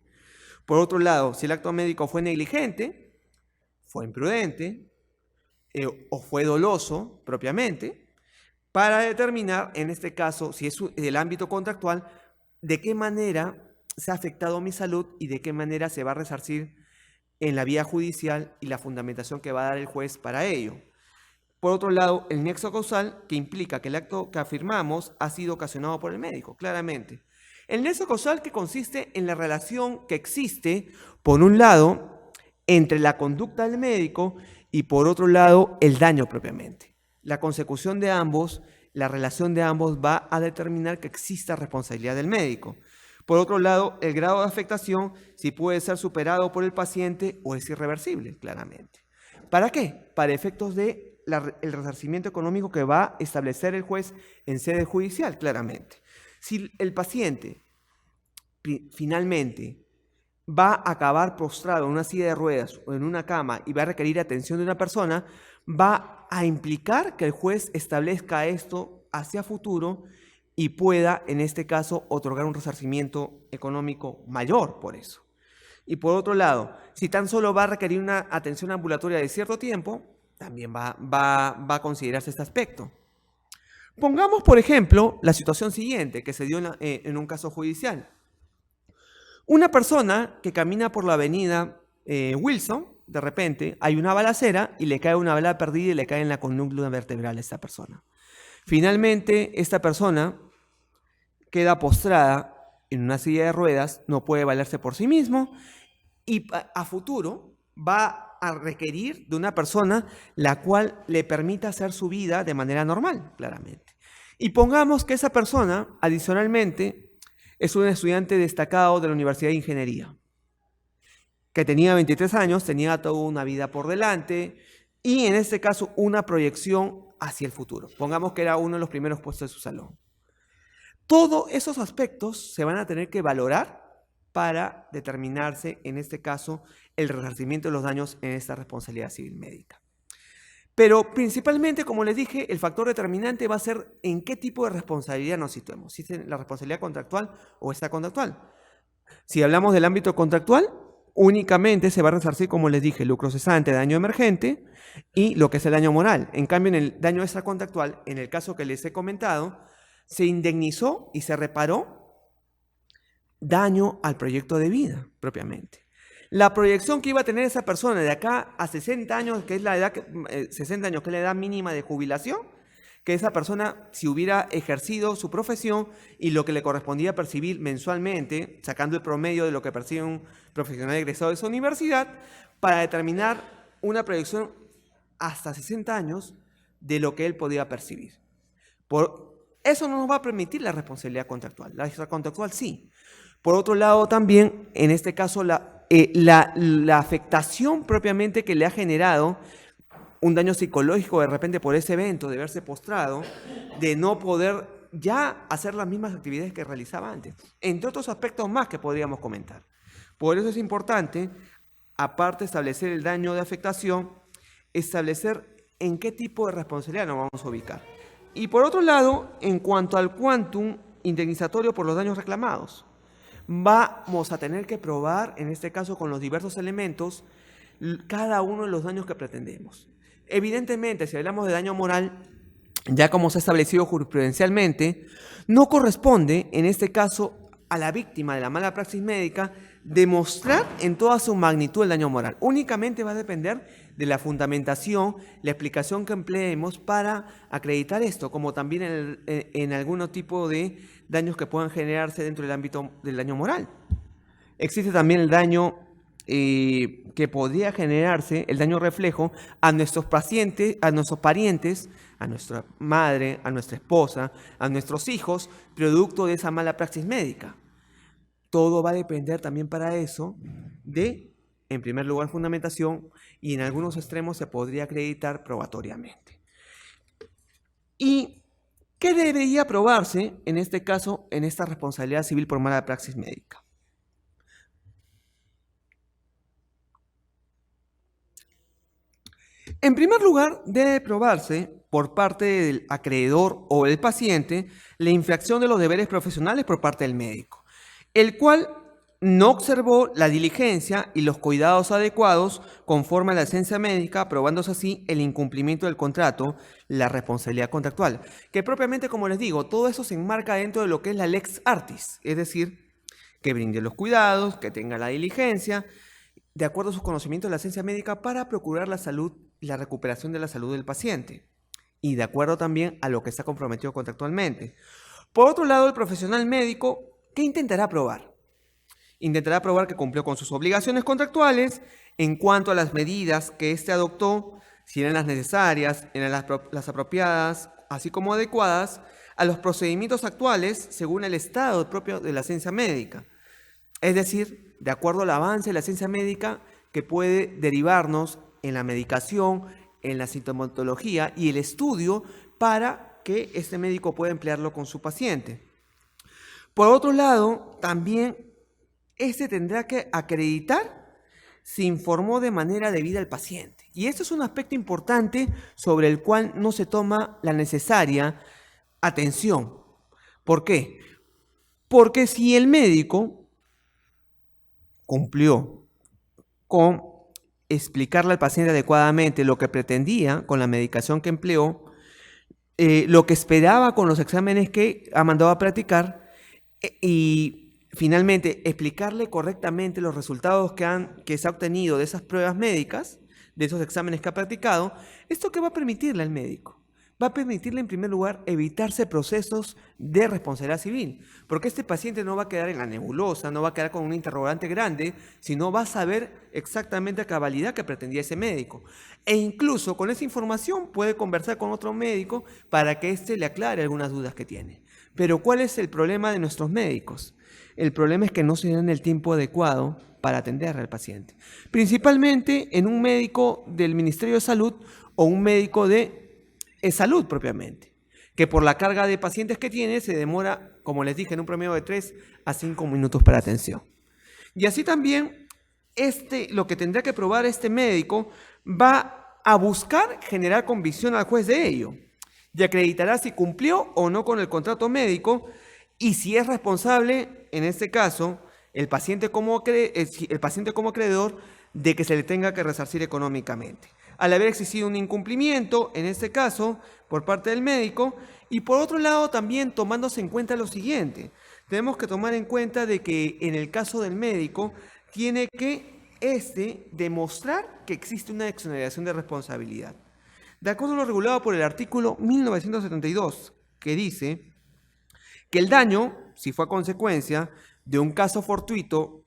Por otro lado, si el acto médico fue negligente, fue imprudente, o fue doloso propiamente, para determinar, en este caso, si es del ámbito contractual, de qué manera se ha afectado mi salud y de qué manera se va a resarcir en la vía judicial y la fundamentación que va a dar el juez para ello. Por otro lado, el nexo causal, que implica que el acto que afirmamos ha sido ocasionado por el médico, claramente. El nexo causal que consiste en la relación que existe, por un lado, entre la conducta del médico y por otro lado, el daño propiamente. La consecución de ambos, la relación de ambos va a determinar que exista responsabilidad del médico. Por otro lado, el grado de afectación, si puede ser superado por el paciente o es irreversible, claramente. ¿Para qué? Para efectos de el resarcimiento económico que va a establecer el juez en sede judicial, claramente. Si el paciente finalmente va a acabar postrado en una silla de ruedas o en una cama y va a requerir atención de una persona, va a implicar que el juez establezca esto hacia futuro y pueda, en este caso, otorgar un resarcimiento económico mayor por eso. Y por otro lado, si tan solo va a requerir una atención ambulatoria de cierto tiempo, también va a considerarse este aspecto. Pongamos, por ejemplo, la situación siguiente que se dio en un caso judicial. Una persona que camina por la avenida Wilson, de repente hay una balacera y le cae una bala perdida y le cae en la columna vertebral a esta persona. Finalmente, esta persona queda postrada en una silla de ruedas, no puede valerse por sí mismo y a futuro va a requerir de una persona la cual le permita hacer su vida de manera normal, claramente. Y pongamos que esa persona, adicionalmente, es un estudiante destacado de la Universidad de Ingeniería, que tenía 23 años, tenía toda una vida por delante y en este caso una proyección hacia el futuro. Pongamos que era uno de los primeros puestos de su salón. Todos esos aspectos se van a tener que valorar para determinarse, en este caso, el resarcimiento de los daños en esta responsabilidad civil médica. Pero principalmente, como les dije, el factor determinante va a ser en qué tipo de responsabilidad nos situemos, si es en la responsabilidad contractual o extracontractual. Si hablamos del ámbito contractual, únicamente se va a resarcir, como les dije, lucro cesante, daño emergente y lo que es el daño moral. En cambio, en el daño extracontractual, en el caso que les he comentado, se indemnizó y se reparó daño al proyecto de vida, propiamente. La proyección que iba a tener esa persona de acá a 60 años, que es la edad, 60 años, que es la edad mínima de jubilación, que esa persona, si hubiera ejercido su profesión y lo que le correspondía percibir mensualmente, sacando el promedio de lo que percibe un profesional egresado de su universidad, para determinar una proyección hasta 60 años de lo que él podía percibir. Eso no nos va a permitir la responsabilidad contractual. La extracontractual sí. Por otro lado, también, en este caso, la afectación propiamente que le ha generado un daño psicológico de repente por ese evento, de verse postrado, de no poder ya hacer las mismas actividades que realizaba antes, entre otros aspectos más que podríamos comentar. Por eso es importante, aparte de establecer el daño de afectación, establecer en qué tipo de responsabilidad nos vamos a ubicar. Y por otro lado, en cuanto al quantum indemnizatorio por los daños reclamados, vamos a tener que probar, en este caso con los diversos elementos, cada uno de los daños que pretendemos. Evidentemente, si hablamos de daño moral, ya como se ha establecido jurisprudencialmente, no corresponde, en este caso, a la víctima de la mala praxis médica demostrar en toda su magnitud el daño moral. Únicamente va a depender de la fundamentación, la explicación que empleemos para acreditar esto, como también en algún tipo de daños que puedan generarse dentro del ámbito del daño moral. Existe también el daño que podría generarse, el daño reflejo, a nuestros pacientes, a nuestros parientes, a nuestra madre, a nuestra esposa, a nuestros hijos, producto de esa mala praxis médica. Todo va a depender también para eso de, en primer lugar, fundamentación y en algunos extremos se podría acreditar probatoriamente. ¿Y qué debería probarse en este caso, en esta responsabilidad civil por mala praxis médica? En primer lugar, debe probarse por parte del acreedor o el paciente la infracción de los deberes profesionales por parte del médico, el cual no observó la diligencia y los cuidados adecuados conforme a la licencia médica, probándose así el incumplimiento del contrato, la responsabilidad contractual, que propiamente, como les digo, todo eso se enmarca dentro de lo que es la lex artis, es decir, que brinde los cuidados, que tenga la diligencia, de acuerdo a sus conocimientos de la ciencia médica para procurar la salud y la recuperación de la salud del paciente, y de acuerdo también a lo que está comprometido contractualmente. Por otro lado, el profesional médico, ¿qué intentará probar? Intentará probar que cumplió con sus obligaciones contractuales en cuanto a las medidas que éste adoptó, si eran las necesarias, eran las apropiadas, así como adecuadas a los procedimientos actuales según el estado propio de la ciencia médica. Es decir, de acuerdo al avance de la ciencia médica que puede derivarnos en la medicación, en la sintomatología y el estudio para que este médico pueda emplearlo con su paciente. Por otro lado, también este tendrá que acreditar si informó de manera debida al paciente. Y esto es un aspecto importante sobre el cual no se toma la necesaria atención. ¿Por qué? Porque si el médico cumplió con explicarle al paciente adecuadamente lo que pretendía con la medicación que empleó, lo que esperaba con los exámenes que ha mandado a practicar y finalmente explicarle correctamente los resultados que se ha obtenido de esas pruebas médicas, de esos exámenes que ha practicado, ¿esto qué va a permitirle al médico? va a permitirle en primer lugar evitarse procesos de responsabilidad civil, porque este paciente no va a quedar en la nebulosa, no va a quedar con un interrogante grande, sino va a saber exactamente a cabalidad que pretendía ese médico. E incluso con esa información puede conversar con otro médico para que éste le aclare algunas dudas que tiene. Pero ¿cuál es el problema de nuestros médicos? El problema es que no se dan el tiempo adecuado para atender al paciente. Principalmente en un médico del Ministerio de Salud o un médico de salud propiamente, que por la carga de pacientes que tiene se demora, como les dije, en un promedio de 3 a 5 minutos para atención. Y así también lo que tendrá que probar este médico va a buscar generar convicción al juez de ello y acreditará si cumplió o no con el contrato médico y si es responsable, en este caso, el paciente como acreedor de que se le tenga que resarcir económicamente. Al haber existido un incumplimiento, en este caso, por parte del médico, y por otro lado también tomándose en cuenta lo siguiente. Tenemos que tomar en cuenta de que en el caso del médico tiene que demostrar que existe una exoneración de responsabilidad. De acuerdo a lo regulado por el artículo 1972, que dice que el daño, si fue a consecuencia de un caso fortuito,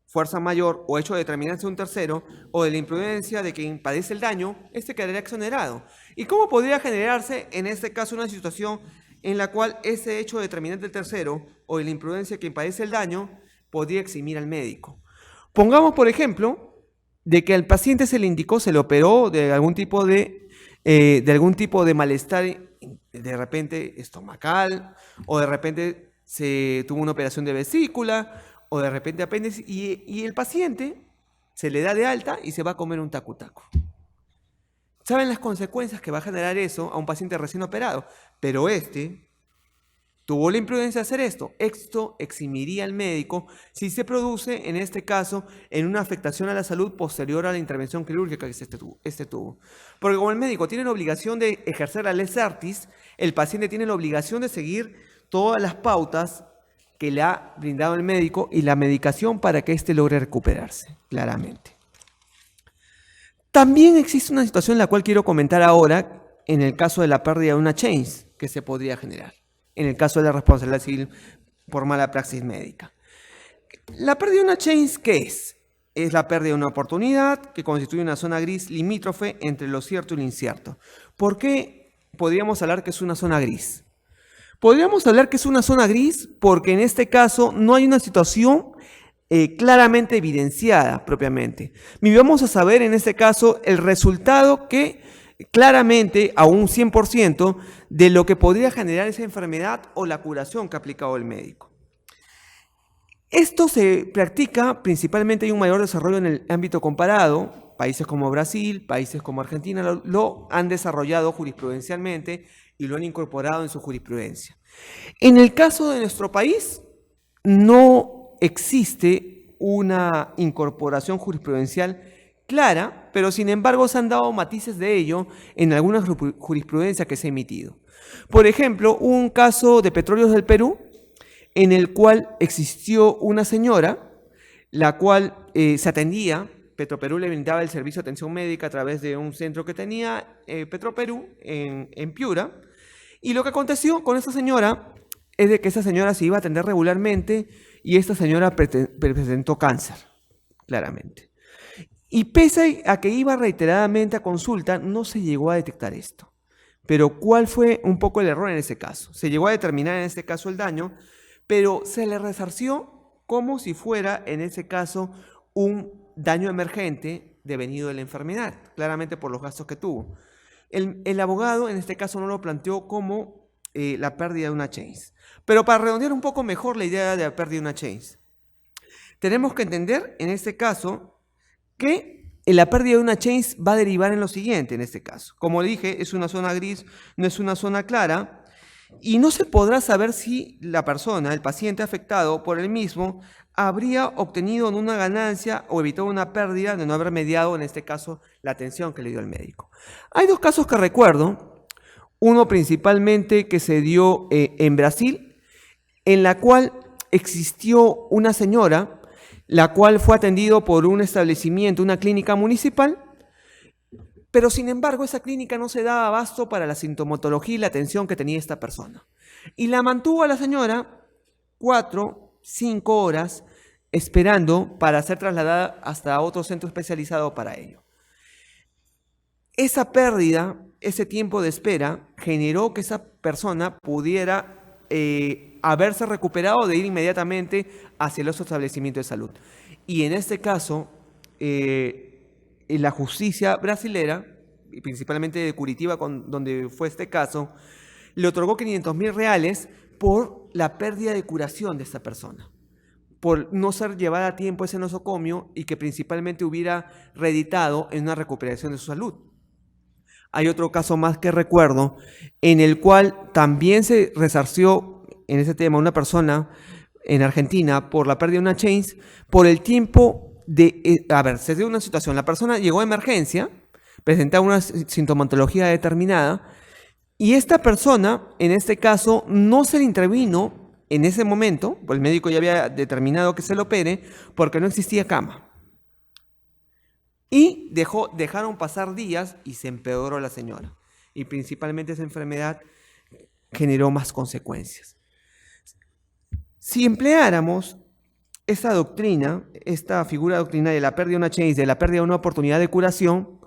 fuerza mayor o hecho de determinancia de un tercero o de la imprudencia de quien padece el daño, quedará exonerado. ¿Y cómo podría generarse en este caso una situación en la cual ese hecho determinante del tercero o de la imprudencia de quien padece el daño podría eximir al médico? Pongamos, por ejemplo, de que al paciente se le indicó, se le operó de algún tipo de malestar, de repente estomacal, o de repente se tuvo una operación de vesícula, o de repente apéndice, y el paciente se le da de alta y se va a comer un tacu-tacu. ¿Saben las consecuencias que va a generar eso a un paciente recién operado? Pero tuvo la imprudencia de hacer esto. Esto eximiría al médico si se produce, en este caso, en una afectación a la salud posterior a la intervención quirúrgica que este tuvo. Porque como el médico tiene la obligación de ejercer la lex artis, el paciente tiene la obligación de seguir todas las pautas que le ha brindado el médico y la medicación para que éste logre recuperarse, claramente. También existe una situación en la cual quiero comentar ahora en el caso de la pérdida de una chains que se podría generar, en el caso de la responsabilidad civil por mala praxis médica. La pérdida de una chains, ¿qué es? Es la pérdida de una oportunidad que constituye una zona gris limítrofe entre lo cierto y lo incierto. ¿Por qué podríamos hablar que es una zona gris? Podríamos hablar que es una zona gris porque en este caso no hay una situación claramente evidenciada propiamente. Ni vamos a saber en este caso el resultado que claramente a un 100% de lo que podría generar esa enfermedad o la curación que ha aplicado el médico. Esto se practica principalmente, hay un mayor desarrollo en el ámbito comparado. Países como Brasil, países como Argentina lo han desarrollado jurisprudencialmente y lo han incorporado en su jurisprudencia. En el caso de nuestro país, no existe una incorporación jurisprudencial clara, pero sin embargo se han dado matices de ello en alguna jurisprudencia que se ha emitido. Por ejemplo, un caso de Petróleos del Perú, en el cual existió una señora, la cual se atendía. Petroperú le brindaba el servicio de atención médica a través de un centro que tenía Petroperú en Piura. Y lo que aconteció con esta señora es de que esa señora se iba a atender regularmente y esta señora presentó cáncer, claramente. Y pese a que iba reiteradamente a consulta, no se llegó a detectar esto. Pero ¿cuál fue un poco el error en ese caso? Se llegó a determinar en este caso el daño, pero se le resarció como si fuera en ese caso un daño emergente devenido de la enfermedad, claramente por los gastos que tuvo. El abogado en este caso no lo planteó como la pérdida de una chains. Pero para redondear un poco mejor la idea de la pérdida de una chains, tenemos que entender en este caso que la pérdida de una chains va a derivar en lo siguiente en este caso. Como dije, es una zona gris, no es una zona clara, y no se podrá saber si la persona, el paciente afectado por el mismo, habría obtenido una ganancia o evitado una pérdida de no haber mediado, en este caso, la atención que le dio el médico. Hay dos casos que recuerdo, uno principalmente que se dio en Brasil, en la cual existió una señora, la cual fue atendido por un establecimiento, una clínica municipal, Pero sin embargo, esa clínica no se daba abasto para la sintomatología y la atención que tenía esta persona. Y la mantuvo a la señora 4, 5 horas esperando para ser trasladada hasta otro centro especializado para ello. Esa pérdida, ese tiempo de espera, generó que esa persona pudiera haberse recuperado de ir inmediatamente hacia el otro establecimiento de salud. Y en este caso, la justicia brasilera, y principalmente de Curitiba, donde fue este caso, le otorgó 500.000 reales por la pérdida de curación de esta persona, por no ser llevada a tiempo ese nosocomio y que principalmente hubiera reeditado en una recuperación de su salud. Hay otro caso más que recuerdo, en el cual también se resarció en ese tema una persona en Argentina por la pérdida de una chains, por el tiempo de... se dio una situación, la persona llegó a emergencia, presentaba una sintomatología determinada, y esta persona, en este caso, no se le intervino en ese momento, pues el médico ya había determinado que se lo opere, porque no existía cama. Y dejaron pasar días y se empeoró la señora. Y principalmente esa enfermedad generó más consecuencias. Si empleáramos esta doctrina, esta figura doctrinaria de la pérdida de una chance, de la pérdida de una oportunidad de curación,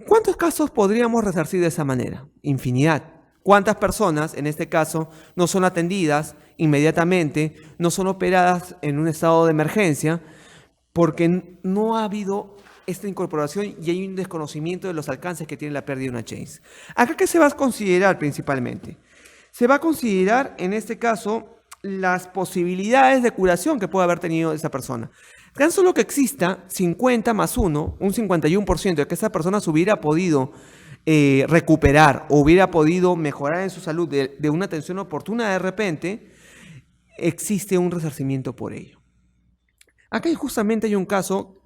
¿cuántos casos podríamos resarcir de esa manera? Infinidad. ¿Cuántas personas, en este caso, no son atendidas inmediatamente, no son operadas en un estado de emergencia, porque no ha habido esta incorporación y hay un desconocimiento de los alcances que tiene la pérdida de una chains? ¿Acá qué se va a considerar principalmente? Se va a considerar, en este caso, las posibilidades de curación que puede haber tenido esa persona. Tan solo que exista 50 más 1, un 51% de que esa persona se hubiera podido recuperar o hubiera podido mejorar en su salud de una atención oportuna, de repente existe un resarcimiento por ello. Acá justamente hay un caso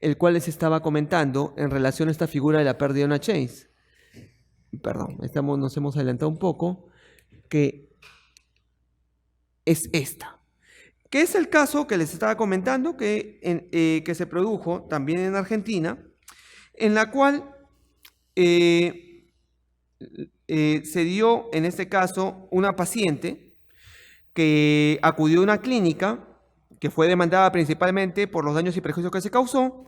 el cual les estaba comentando en relación a esta figura de la pérdida de una chains. Perdón, nos hemos adelantado un poco, que es esta. Que es el caso que les estaba comentando que se produjo también en Argentina, en la cual se dio, en este caso, una paciente que acudió a una clínica que fue demandada principalmente por los daños y perjuicios que se causó,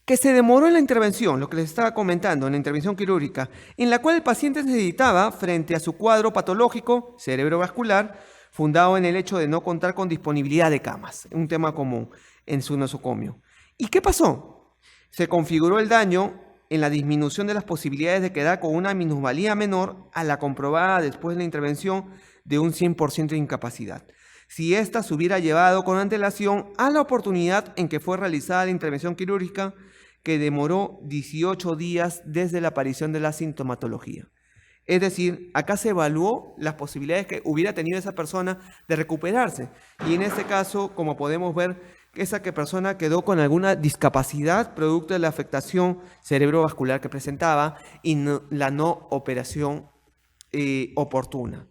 que se demoró en la intervención, lo que les estaba comentando, en la intervención quirúrgica, en la cual el paciente necesitaba, frente a su cuadro patológico cerebrovascular, fundado en el hecho de no contar con disponibilidad de camas, un tema común en su nosocomio. ¿Y qué pasó? Se configuró el daño en la disminución de las posibilidades de quedar con una minusvalía menor a la comprobada después de la intervención de un 100% de incapacidad, si ésta se hubiera llevado con antelación a la oportunidad en que fue realizada la intervención quirúrgica, que demoró 18 días desde la aparición de la sintomatología. Es decir, acá se evaluó las posibilidades que hubiera tenido esa persona de recuperarse. Y en este caso, como podemos ver, esa persona quedó con alguna discapacidad producto de la afectación cerebrovascular que presentaba y la no operación oportuna.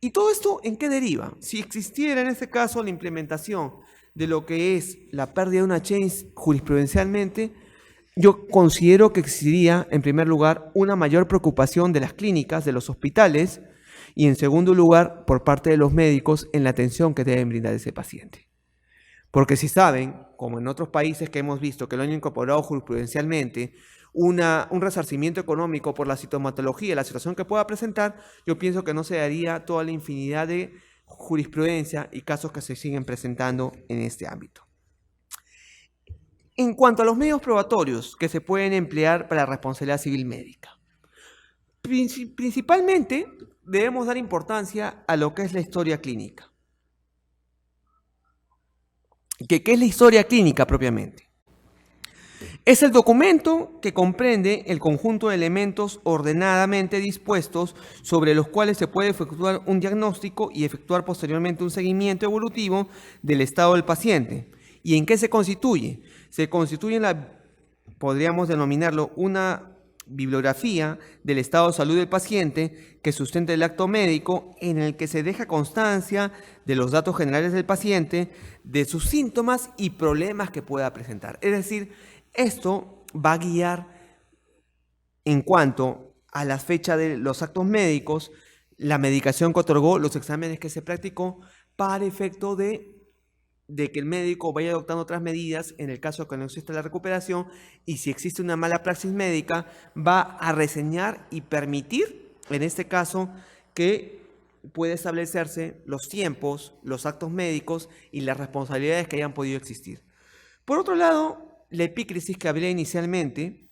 ¿Y todo esto en qué deriva? Si existiera en este caso la implementación de lo que es la pérdida de una chains jurisprudencialmente, yo considero que existiría, en primer lugar, una mayor preocupación de las clínicas, de los hospitales, y en segundo lugar, por parte de los médicos en la atención que deben brindar a ese paciente. Porque si saben, como en otros países que hemos visto que lo han incorporado jurisprudencialmente, un resarcimiento económico por la sintomatología, la situación que pueda presentar, yo pienso que no se daría toda la infinidad de jurisprudencia y casos que se siguen presentando en este ámbito. En cuanto a los medios probatorios que se pueden emplear para la responsabilidad civil médica, principalmente debemos dar importancia a lo que es la historia clínica. ¿Qué es la historia clínica propiamente? Es el documento que comprende el conjunto de elementos ordenadamente dispuestos sobre los cuales se puede efectuar un diagnóstico y efectuar posteriormente un seguimiento evolutivo del estado del paciente. ¿Y en qué se constituye? Se constituye podríamos denominarlo, una bibliografía del estado de salud del paciente que sustenta el acto médico, en el que se deja constancia de los datos generales del paciente, de sus síntomas y problemas que pueda presentar. Es decir, esto va a guiar en cuanto a la fecha de los actos médicos, la medicación que otorgó, los exámenes que se practicó, para efecto de que el médico vaya adoptando otras medidas en el caso de que no exista la recuperación, y si existe una mala praxis médica, va a reseñar y permitir, en este caso, que puede establecerse los tiempos, los actos médicos y las responsabilidades que hayan podido existir. Por otro lado, la epícrisis que hablé inicialmente,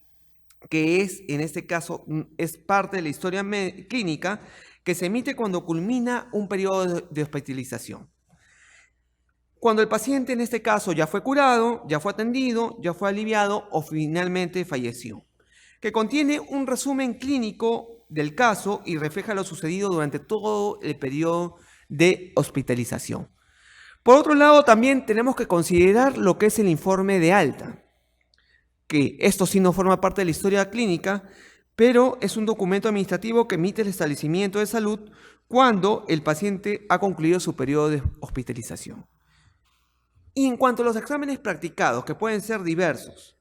que es, en este caso, es parte de la historia clínica, que se emite cuando culmina un periodo de hospitalización. Cuando el paciente, en este caso, ya fue curado, ya fue atendido, ya fue aliviado o finalmente falleció, que contiene un resumen clínico del caso y refleja lo sucedido durante todo el periodo de hospitalización. Por otro lado, también tenemos que considerar lo que es el informe de alta, que esto sí no forma parte de la historia clínica, pero es un documento administrativo que emite el establecimiento de salud cuando el paciente ha concluido su periodo de hospitalización. Y en cuanto a los exámenes practicados, que pueden ser diversos,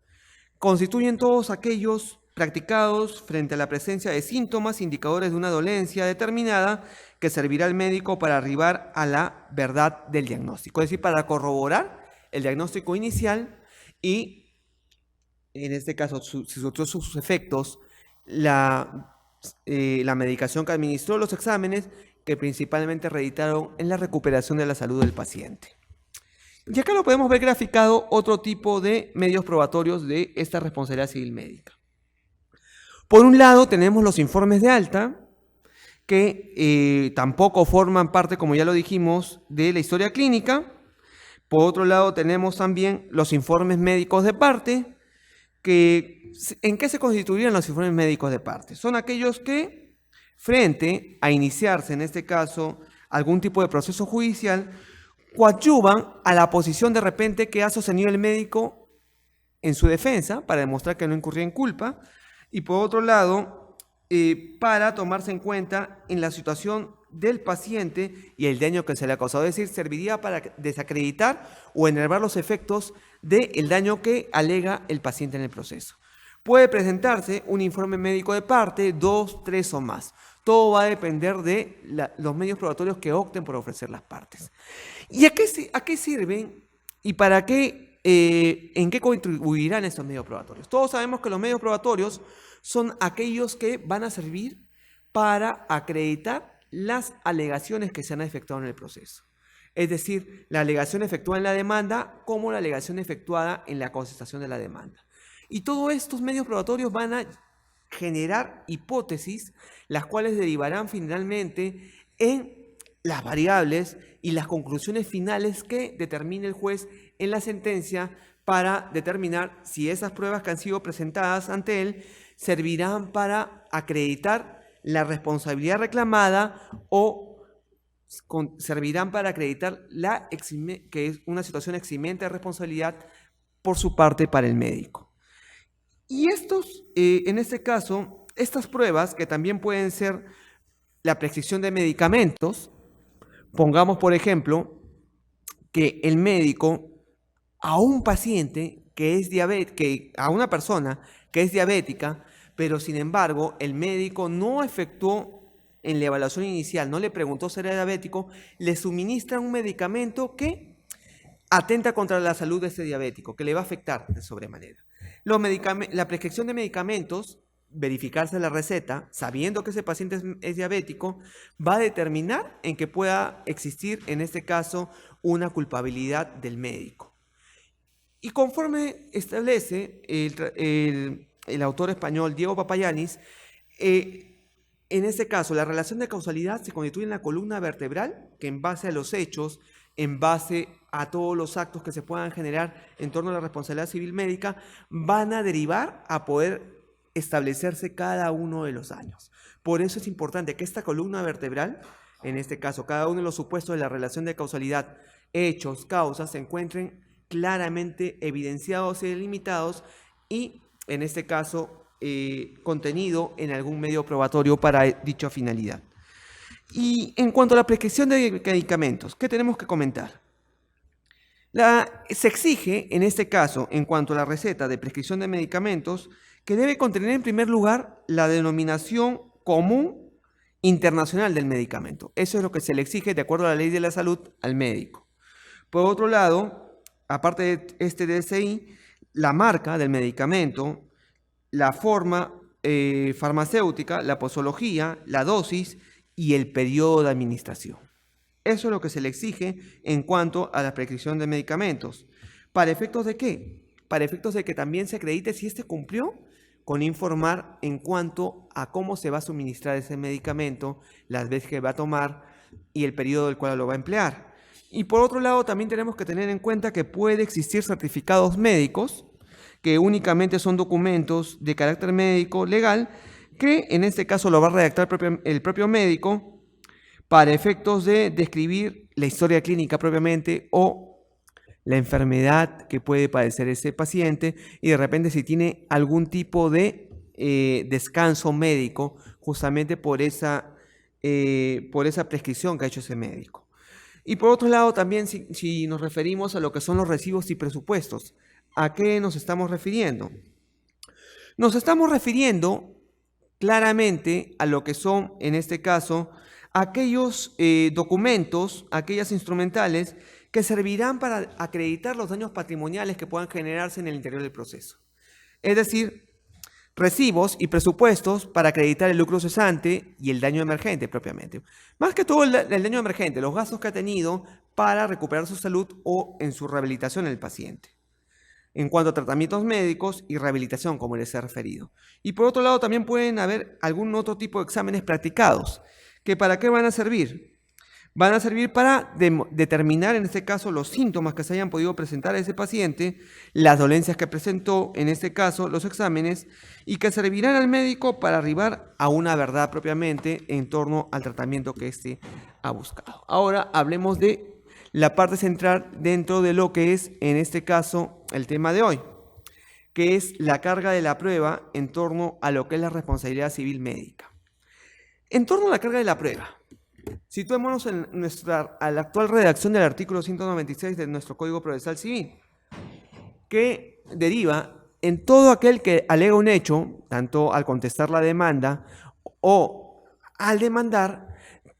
constituyen todos aquellos practicados frente a la presencia de síntomas indicadores de una dolencia determinada que servirá al médico para arribar a la verdad del diagnóstico, es decir, para corroborar el diagnóstico inicial y, en este caso, sus efectos, la medicación que administró, los exámenes que principalmente reeditaron en la recuperación de la salud del paciente. Y acá lo podemos ver graficado otro tipo de medios probatorios de esta responsabilidad civil médica. Por un lado tenemos los informes de alta, que tampoco forman parte, como ya lo dijimos, de la historia clínica. Por otro lado tenemos también los informes médicos de parte, que ¿en qué se constituirían los informes médicos de parte? Son aquellos que, frente a iniciarse, en este caso, algún tipo de proceso judicial, coadyuvan a la posición de repente que ha sostenido el médico en su defensa para demostrar que no incurría en culpa, y por otro lado, para tomarse en cuenta en la situación del paciente y el daño que se le ha causado. Es decir, serviría para desacreditar o enervar los efectos del daño que alega el paciente en el proceso. Puede presentarse un informe médico de parte, 2, 3 o más. Todo va a depender de los medios probatorios que opten por ofrecer las partes. ¿Y a qué sirven y para qué, en qué contribuirán estos medios probatorios? Todos sabemos que los medios probatorios son aquellos que van a servir para acreditar las alegaciones que se han efectuado en el proceso. Es decir, la alegación efectuada en la demanda como la alegación efectuada en la contestación de la demanda. Y todos estos medios probatorios van a generar hipótesis, las cuales derivarán finalmente en las variables y las conclusiones finales que determine el juez en la sentencia para determinar si esas pruebas que han sido presentadas ante él servirán para acreditar la responsabilidad reclamada o servirán para acreditar que es una situación eximente de responsabilidad por su parte para el médico. Y en este caso, estas pruebas, que también pueden ser la prescripción de medicamentos, pongamos por ejemplo que el médico a un paciente que es a una persona que es diabética, pero sin embargo el médico no efectuó en la evaluación inicial, no le preguntó si era diabético, le suministran un medicamento que atenta contra la salud de ese diabético, que le va a afectar de sobremanera. La prescripción de medicamentos, verificarse la receta, sabiendo que ese paciente es diabético, va a determinar en que pueda existir, en este caso, una culpabilidad del médico. Y conforme establece el autor español Diego Papayanis, en este caso, la relación de causalidad se constituye en la columna vertebral que, en base a los hechos, en base a todos los actos que se puedan generar en torno a la responsabilidad civil médica, van a derivar a poder establecerse cada uno de los años. Por eso es importante que esta columna vertebral, en este caso, cada uno de los supuestos de la relación de causalidad, hechos, causas, se encuentren claramente evidenciados y delimitados y, en este caso, contenido en algún medio probatorio para dicha finalidad. Y en cuanto a la prescripción de medicamentos, ¿qué tenemos que comentar? Se exige, en este caso, en cuanto a la receta de prescripción de medicamentos, que debe contener en primer lugar la denominación común internacional del medicamento. Eso es lo que se le exige de acuerdo a la ley de la salud al médico. Por otro lado, aparte de este DSI, la marca del medicamento, la forma farmacéutica, la posología, la dosis y el periodo de administración. Eso es lo que se le exige en cuanto a la prescripción de medicamentos. ¿Para efectos de qué? Para efectos de que también se acredite si este cumplió con informar en cuanto a cómo se va a suministrar ese medicamento, las veces que va a tomar y el periodo del cual lo va a emplear. Y por otro lado, también tenemos que tener en cuenta que puede existir certificados médicos, que únicamente son documentos de carácter médico legal, que en este caso lo va a redactar el propio médico, para efectos de describir la historia clínica propiamente o la enfermedad que puede padecer ese paciente y de repente si tiene algún tipo de descanso médico justamente por esa prescripción que ha hecho ese médico. Y por otro lado también si nos referimos a lo que son los recibos y presupuestos, ¿a qué nos estamos refiriendo? Nos estamos refiriendo claramente a lo que son, en este caso, aquellos documentos, aquellas instrumentales que servirán para acreditar los daños patrimoniales que puedan generarse en el interior del proceso. Es decir, recibos y presupuestos para acreditar el lucro cesante y el daño emergente propiamente. Más que todo el daño emergente, los gastos que ha tenido para recuperar su salud o en su rehabilitación el paciente. En cuanto a tratamientos médicos y rehabilitación, como les he referido. Y por otro lado, también pueden haber algún otro tipo de exámenes practicados. ¿Que para qué van a servir? Van a servir para determinar, en este caso, los síntomas que se hayan podido presentar a ese paciente, las dolencias que presentó, en este caso, los exámenes, y que servirán al médico para arribar a una verdad propiamente en torno al tratamiento que éste ha buscado. Ahora hablemos de la parte central dentro de lo que es, en este caso, el tema de hoy, que es la carga de la prueba en torno a lo que es la responsabilidad civil médica. En torno a la carga de la prueba, situémonos en a la actual redacción del artículo 196 de nuestro Código Procesal Civil, que deriva en todo aquel que alega un hecho, tanto al contestar la demanda o al demandar,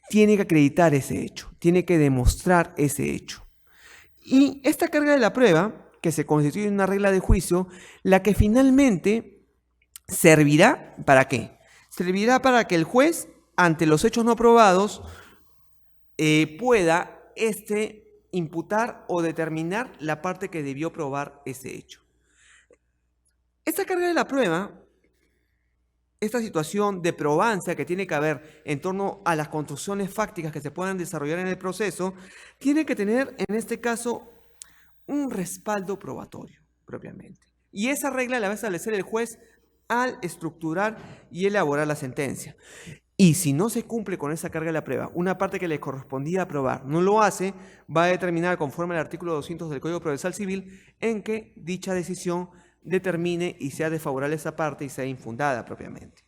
tiene que acreditar ese hecho, tiene que demostrar ese hecho. Y esta carga de la prueba, que se constituye en una regla de juicio, la que finalmente servirá, ¿para qué? Servirá para que el juez, ante los hechos no probados, pueda imputar o determinar la parte que debió probar ese hecho. Esta carga de la prueba, esta situación de probancia que tiene que haber en torno a las construcciones fácticas que se puedan desarrollar en el proceso, tiene que tener, en este caso, un respaldo probatorio, propiamente. Y esa regla la va a establecer el juez al estructurar y elaborar la sentencia. Y si no se cumple con esa carga de la prueba, una parte que le correspondía aprobar no lo hace, va a determinar conforme al artículo 200 del Código Procesal Civil en que dicha decisión determine y sea desfavorable a esa parte y sea infundada propiamente.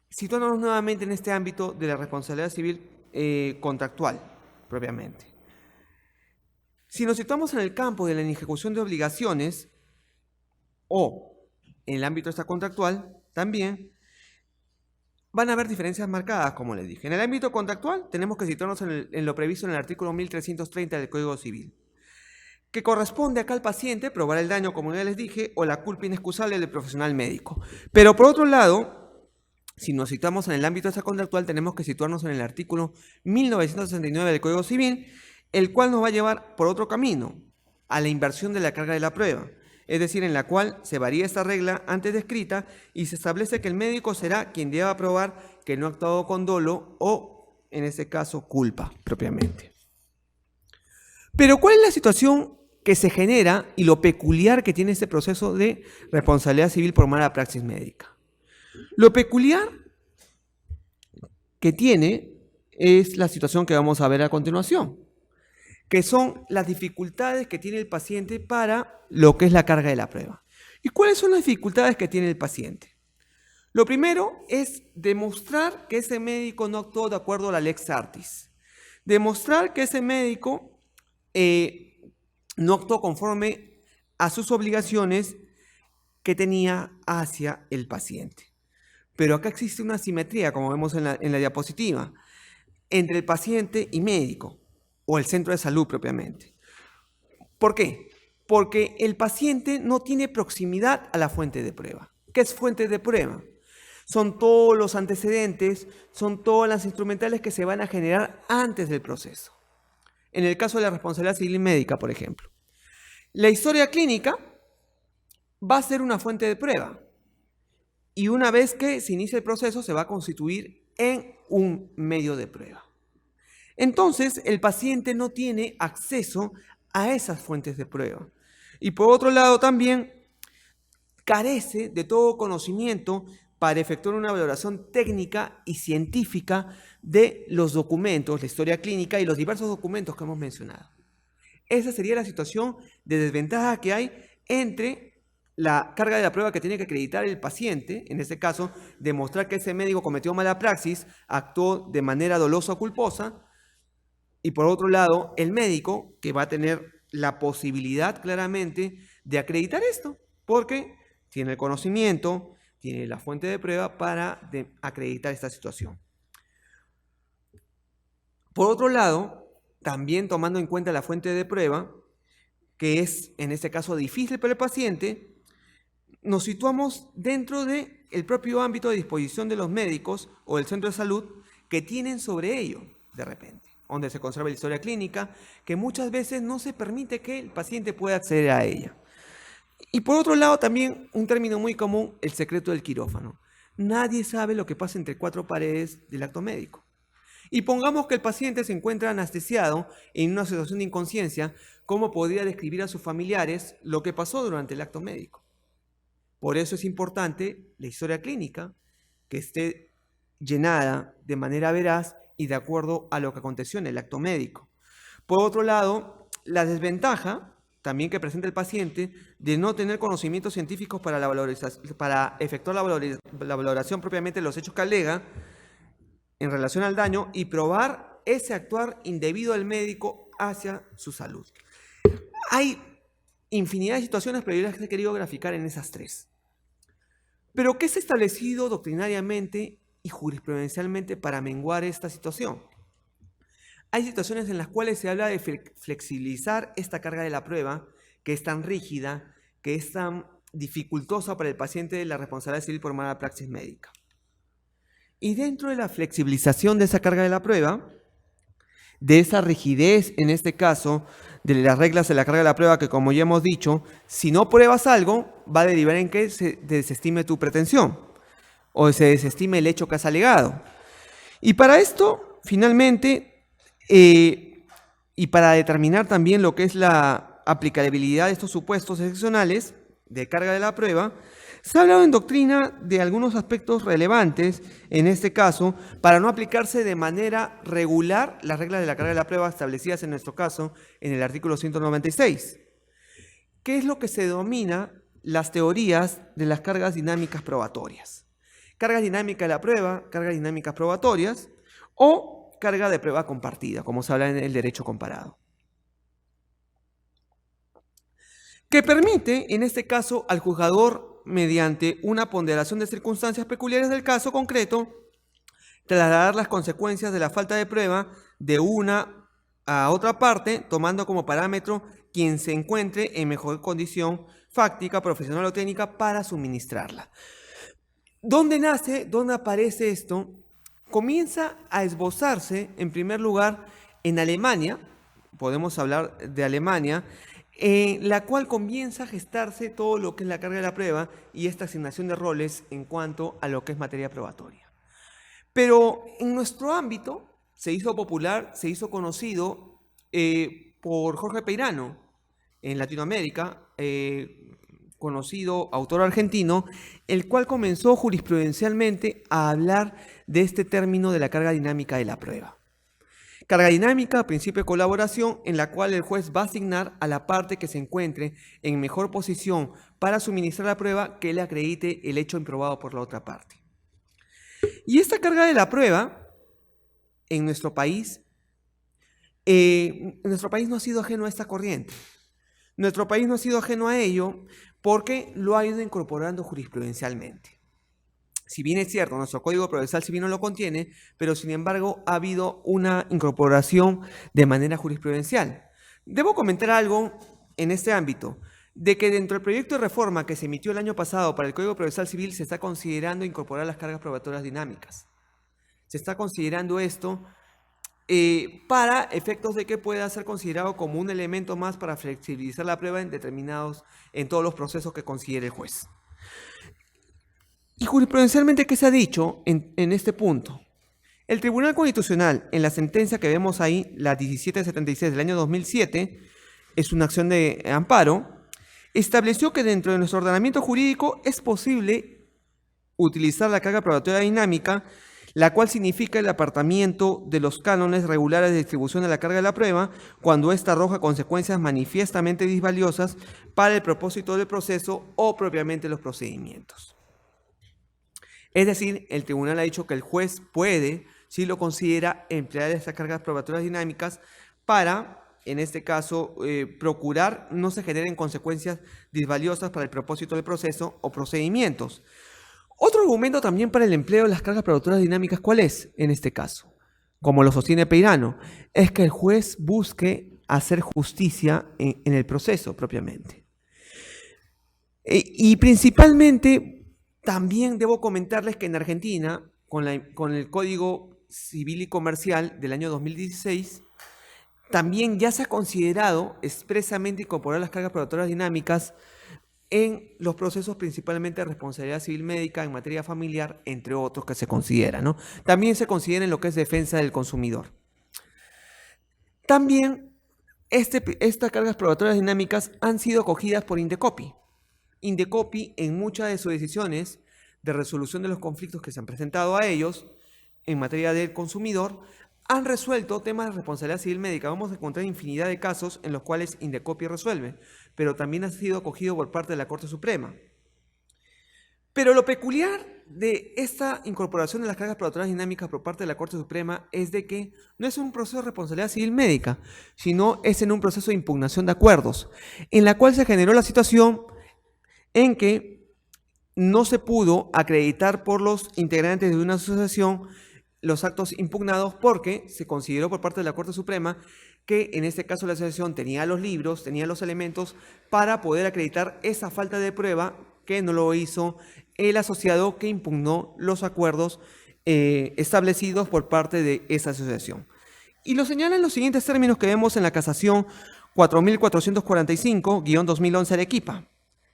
Situándonos nuevamente en este ámbito de la responsabilidad civil contractual propiamente. Si nos situamos en el campo de la inejecución de obligaciones o en el ámbito extracontractual también, van a haber diferencias marcadas, como les dije. En el ámbito contractual tenemos que situarnos en lo previsto en el artículo 1330 del Código Civil, que corresponde acá al paciente probar el daño, como ya les dije, o la culpa inexcusable del profesional médico. Pero por otro lado, si nos situamos en el ámbito extracontractual, tenemos que situarnos en el artículo 1969 del Código Civil, el cual nos va a llevar por otro camino, a la inversión de la carga de la prueba. Es decir, en la cual se varía esta regla antes descrita y se establece que el médico será quien deba probar que no ha actuado con dolo o, en este caso, culpa propiamente. Pero ¿cuál es la situación que se genera y lo peculiar que tiene este proceso de responsabilidad civil por mala praxis médica? Lo peculiar que tiene es la situación que vamos a ver a continuación, que son las dificultades que tiene el paciente para lo que es la carga de la prueba. ¿Y cuáles son las dificultades que tiene el paciente? Lo primero es demostrar que ese médico no actuó de acuerdo a la lex artis. Demostrar que ese médico no actuó conforme a sus obligaciones que tenía hacia el paciente. Pero acá existe una asimetría, como vemos en la diapositiva, entre el paciente y médico, o el centro de salud propiamente. ¿Por qué? Porque el paciente no tiene proximidad a la fuente de prueba. ¿Qué es fuente de prueba? Son todos los antecedentes, son todas las instrumentales que se van a generar antes del proceso. En el caso de la responsabilidad civil médica, por ejemplo. La historia clínica va a ser una fuente de prueba. Y una vez que se inicie el proceso, se va a constituir en un medio de prueba. Entonces, el paciente no tiene acceso a esas fuentes de prueba. Y por otro lado, también carece de todo conocimiento para efectuar una valoración técnica y científica de los documentos, la historia clínica y los diversos documentos que hemos mencionado. Esa sería la situación de desventaja que hay entre la carga de la prueba que tiene que acreditar el paciente, en este caso, demostrar que ese médico cometió mala praxis, actuó de manera dolosa o culposa, y por otro lado, el médico, que va a tener la posibilidad claramente de acreditar esto, porque tiene el conocimiento, tiene la fuente de prueba para acreditar esta situación. Por otro lado, también tomando en cuenta la fuente de prueba, que es en este caso difícil para el paciente, nos situamos dentro del propio ámbito de disposición de los médicos o del centro de salud que tienen sobre ello de repente, donde se conserva la historia clínica, que muchas veces no se permite que el paciente pueda acceder a ella. Y por otro lado también un término muy común, el secreto del quirófano. Nadie sabe lo que pasa entre cuatro paredes del acto médico. Y pongamos que el paciente se encuentra anestesiado en una situación de inconsciencia, ¿cómo podría describir a sus familiares lo que pasó durante el acto médico? Por eso es importante la historia clínica, que esté llenada de manera veraz y de acuerdo a lo que aconteció en el acto médico. Por otro lado, la desventaja también que presenta el paciente de no tener conocimientos científicos para efectuar la valoración propiamente de los hechos que alega en relación al daño y probar ese actuar indebido del médico hacia su salud. Hay infinidad de situaciones, pero yo las he querido graficar en esas tres. Pero ¿qué se ha establecido doctrinariamente y jurisprudencialmente para menguar esta situación? Hay situaciones en las cuales se habla de flexibilizar esta carga de la prueba, que es tan rígida, que es tan dificultosa para el paciente de la responsabilidad civil por mala praxis médica. Y dentro de la flexibilización de esa carga de la prueba, de esa rigidez, en este caso, de las reglas de la carga de la prueba, que como ya hemos dicho, si no pruebas algo, va a derivar en que se desestime tu pretensión o se desestime el hecho que has alegado. Y para esto, finalmente, y para determinar también lo que es la aplicabilidad de estos supuestos excepcionales de carga de la prueba, se ha hablado en doctrina de algunos aspectos relevantes, en este caso, para no aplicarse de manera regular las reglas de la carga de la prueba establecidas en nuestro caso en el artículo 196. ¿Qué es lo que se denomina las teorías de las cargas dinámicas probatorias? Cargas dinámicas de la prueba, cargas dinámicas probatorias o carga de prueba compartida, como se habla en el derecho comparado. Que permite, en este caso, al juzgador, mediante una ponderación de circunstancias peculiares del caso concreto, trasladar las consecuencias de la falta de prueba de una a otra parte, tomando como parámetro quien se encuentre en mejor condición fáctica, profesional o técnica para suministrarla. ¿Dónde nace? ¿Dónde aparece esto? Comienza a esbozarse, en primer lugar, en Alemania, podemos hablar de Alemania, en la cual comienza a gestarse todo lo que es la carga de la prueba y esta asignación de roles en cuanto a lo que es materia probatoria. Pero en nuestro ámbito se hizo popular, se hizo conocido por Jorge Peirano en Latinoamérica, conocido autor argentino, el cual comenzó jurisprudencialmente a hablar de este término de la carga dinámica de la prueba. Carga dinámica, principio de colaboración, en la cual el juez va a asignar a la parte que se encuentre en mejor posición para suministrar la prueba que le acredite el hecho improbado por la otra parte. Y esta carga de la prueba, en nuestro país, Nuestro país no ha sido ajeno a esta corriente. Nuestro país no ha sido ajeno a ello porque lo ha ido incorporando jurisprudencialmente. Si bien es cierto, nuestro Código Procesal Civil no lo contiene, pero sin embargo ha habido una incorporación de manera jurisprudencial. Debo comentar algo en este ámbito, de que dentro del proyecto de reforma que se emitió el año pasado para el Código Procesal Civil se está considerando incorporar las cargas probatorias dinámicas. Se está considerando esto para efectos de que pueda ser considerado como un elemento más para flexibilizar la prueba en todos los procesos que considere el juez. Y jurisprudencialmente, ¿qué se ha dicho en este punto? El Tribunal Constitucional, en la sentencia que vemos ahí, la 1776 del año 2007, es una acción de amparo, estableció que dentro de nuestro ordenamiento jurídico es posible utilizar la carga probatoria dinámica, la cual significa el apartamiento de los cánones regulares de distribución de la carga de la prueba cuando ésta arroja consecuencias manifiestamente disvaliosas para el propósito del proceso o propiamente los procedimientos. Es decir, el tribunal ha dicho que el juez puede, si lo considera, emplear estas cargas probatorias dinámicas para, en este caso, procurar no se generen consecuencias disvaliosas para el propósito del proceso o procedimientos. Otro argumento también para el empleo de las cargas probatorias dinámicas, ¿cuál es en este caso? Como lo sostiene Peirano, es que el juez busque hacer justicia en el proceso propiamente. Y principalmente, también debo comentarles que en Argentina, con el Código Civil y Comercial del año 2016, también ya se ha considerado expresamente incorporar las cargas probatorias dinámicas en los procesos principalmente de responsabilidad civil médica en materia familiar, entre otros que se consideran, ¿no? También se considera en lo que es defensa del consumidor. También estas cargas probatorias dinámicas han sido acogidas por Indecopi. Indecopi, en muchas de sus decisiones de resolución de los conflictos que se han presentado a ellos en materia del consumidor, han resuelto temas de responsabilidad civil médica. Vamos a encontrar infinidad de casos en los cuales Indecopi resuelve, pero también ha sido acogido por parte de la Corte Suprema. Pero lo peculiar de esta incorporación de las cargas probatorias dinámicas por parte de la Corte Suprema es de que no es un proceso de responsabilidad civil médica, sino es en un proceso de impugnación de acuerdos, en la cual se generó la situación en que no se pudo acreditar por los integrantes de una asociación los actos impugnados porque se consideró por parte de la Corte Suprema que en este caso la asociación tenía los libros, tenía los elementos para poder acreditar esa falta de prueba que no lo hizo el asociado que impugnó los acuerdos establecidos por parte de esa asociación. Y lo señalan los siguientes términos que vemos en la casación 4445-2011 Arequipa.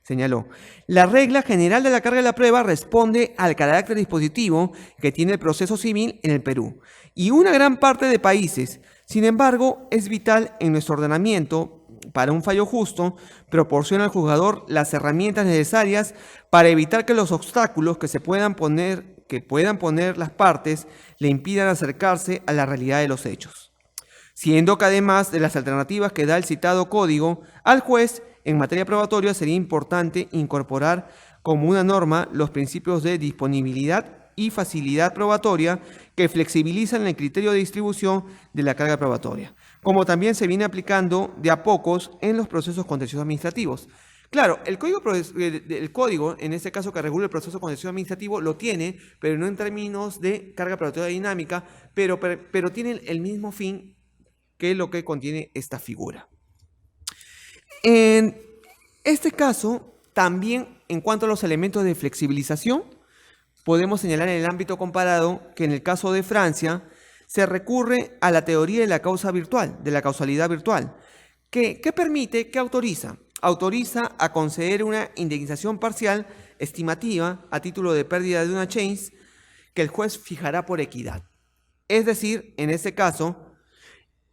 Señaló, la regla general de la carga de la prueba responde al carácter dispositivo que tiene el proceso civil en el Perú y una gran parte de países. Sin embargo, es vital en nuestro ordenamiento para un fallo justo, proporciona al juzgador las herramientas necesarias para evitar que los obstáculos que puedan poner las partes le impidan acercarse a la realidad de los hechos. Siendo que además de las alternativas que da el citado código al juez, en materia probatoria sería importante incorporar como una norma los principios de disponibilidad y facilidad probatoria que flexibilizan el criterio de distribución de la carga probatoria, como también se viene aplicando de a pocos en los procesos contenciosos administrativos. Claro, el código, en este caso que regula el proceso contencioso administrativo, lo tiene, pero no en términos de carga probatoria dinámica, pero tiene el mismo fin que lo que contiene esta figura. En este caso, también en cuanto a los elementos de flexibilización, podemos señalar en el ámbito comparado que en el caso de Francia se recurre a la teoría de la causa virtual, de la causalidad virtual, que permite, que autoriza a conceder una indemnización parcial estimativa a título de pérdida de una change que el juez fijará por equidad. Es decir, en este caso,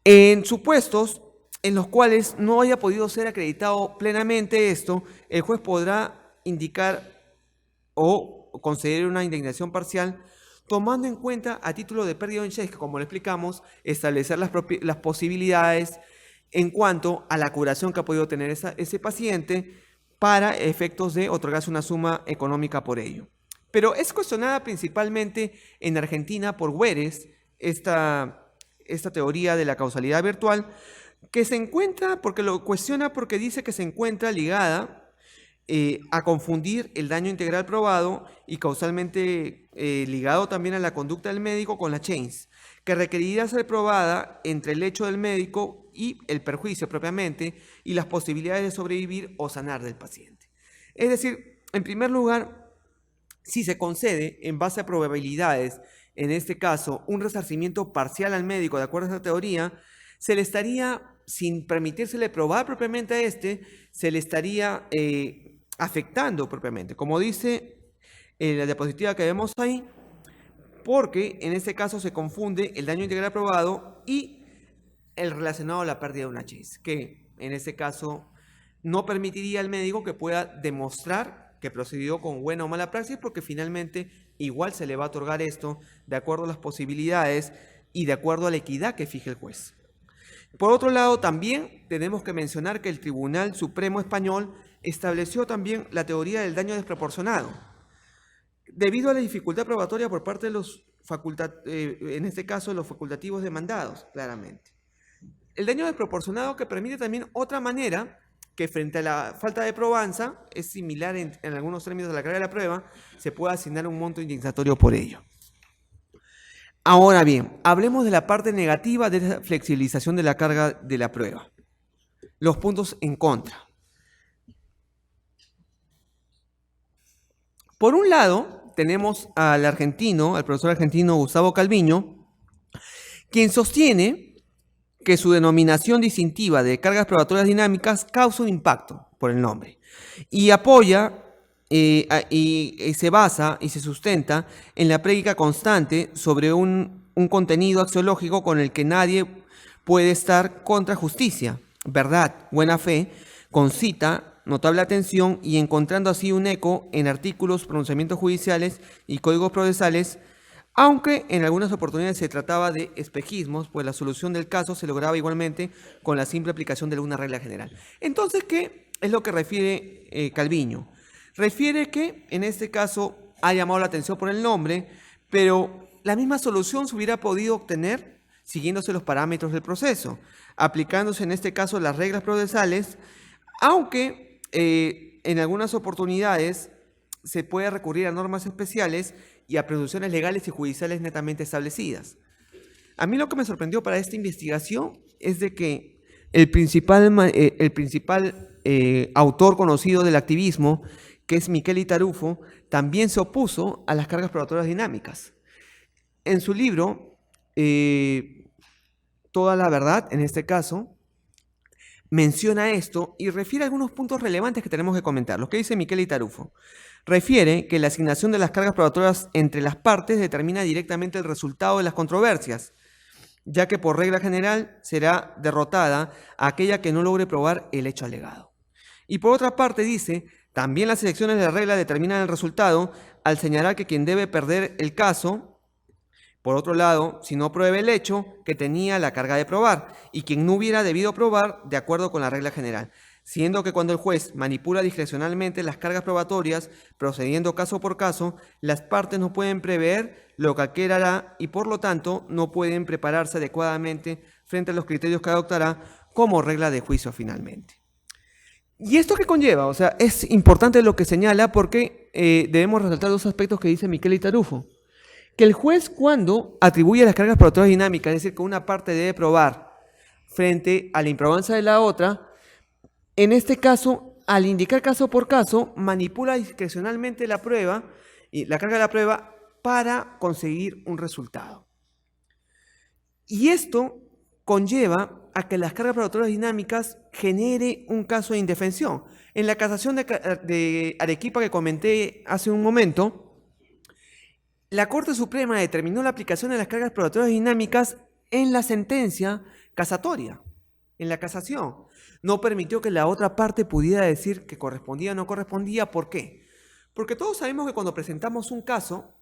en supuestos en los cuales no haya podido ser acreditado plenamente esto, el juez podrá indicar o conceder una indemnización parcial tomando en cuenta a título de pérdida de un cheque, como lo explicamos, establecer las posibilidades en cuanto a la curación que ha podido tener ese paciente para efectos de otorgarse una suma económica por ello. Pero es cuestionada principalmente en Argentina por Güeres esta teoría de la causalidad virtual, que se encuentra, porque lo cuestiona porque dice que se encuentra ligada a confundir el daño integral probado y causalmente ligado también a la conducta del médico con la chains, que requeriría ser probada entre el hecho del médico y el perjuicio propiamente y las posibilidades de sobrevivir o sanar del paciente. Es decir, en primer lugar, si se concede en base a probabilidades, en este caso, un resarcimiento parcial al médico de acuerdo a esta teoría, se le estaría, sin permitírsele probar propiamente a se le estaría afectando propiamente, como dice la diapositiva que vemos ahí, porque en este caso se confunde el daño integral probado y el relacionado a la pérdida de una chains, que en este caso no permitiría al médico que pueda demostrar que procedió con buena o mala praxis, porque finalmente igual se le va a otorgar esto de acuerdo a las posibilidades y de acuerdo a la equidad que fije el juez. Por otro lado, también tenemos que mencionar que el Tribunal Supremo Español estableció también la teoría del daño desproporcionado, debido a la dificultad probatoria por parte de los en este caso los facultativos demandados, claramente. El daño desproporcionado que permite también otra manera que frente a la falta de probanza, es similar en algunos términos a la carga de la prueba, se puede asignar un monto indemnizatorio por ello. Ahora bien, hablemos de la parte negativa de la flexibilización de la carga de la prueba. Los puntos en contra. Por un lado, tenemos al profesor argentino Gustavo Calviño, quien sostiene que su denominación distintiva de cargas probatorias dinámicas causa un impacto por el nombre y apoya y se basa y se sustenta en la prédica constante sobre un contenido axiológico con el que nadie puede estar contra justicia, verdad, buena fe, concita, notable atención y encontrando así un eco en artículos, pronunciamientos judiciales y códigos procesales, aunque en algunas oportunidades se trataba de espejismos, pues la solución del caso se lograba igualmente con la simple aplicación de alguna regla general. Entonces, ¿qué es lo que refiere Calviño? Refiere que en este caso ha llamado la atención por el nombre, pero la misma solución se hubiera podido obtener siguiéndose los parámetros del proceso, aplicándose en este caso las reglas procesales, aunque en algunas oportunidades se puede recurrir a normas especiales y a presunciones legales y judiciales netamente establecidas. A mí lo que me sorprendió para esta investigación es de que el principal autor conocido del activismo, que es Michele Tarufo, también se opuso a las cargas probatorias dinámicas. En su libro, Toda la verdad, en este caso, menciona esto y refiere a algunos puntos relevantes que tenemos que comentar. Lo que dice Michele Tarufo. Refiere que la asignación de las cargas probatorias entre las partes determina directamente el resultado de las controversias, ya que por regla general será derrotada aquella que no logre probar el hecho alegado. Y por otra parte dice, también las selecciones de la regla determinan el resultado al señalar que quien debe perder el caso, por otro lado, si no pruebe el hecho que tenía la carga de probar y quien no hubiera debido probar de acuerdo con la regla general, siendo que cuando el juez manipula discrecionalmente las cargas probatorias, procediendo caso por caso, las partes no pueden prever lo que aquel hará y por lo tanto no pueden prepararse adecuadamente frente a los criterios que adoptará como regla de juicio finalmente. ¿Y esto qué conlleva? O sea, es importante lo que señala porque debemos resaltar dos aspectos que dice Michele Tarufo. Que el juez cuando atribuye las cargas probatorias dinámicas, es decir, que una parte debe probar frente a la improbancia de la otra, en este caso, al indicar caso por caso, manipula discrecionalmente la prueba y la carga de la prueba para conseguir un resultado. Y esto conlleva a que las cargas probatorias dinámicas genere un caso de indefensión. En la casación de Arequipa que comenté hace un momento, la Corte Suprema determinó la aplicación de las cargas probatorias dinámicas en la sentencia casatoria, en la casación. No permitió que la otra parte pudiera decir que correspondía o no correspondía. ¿Por qué? Porque todos sabemos que cuando presentamos un caso,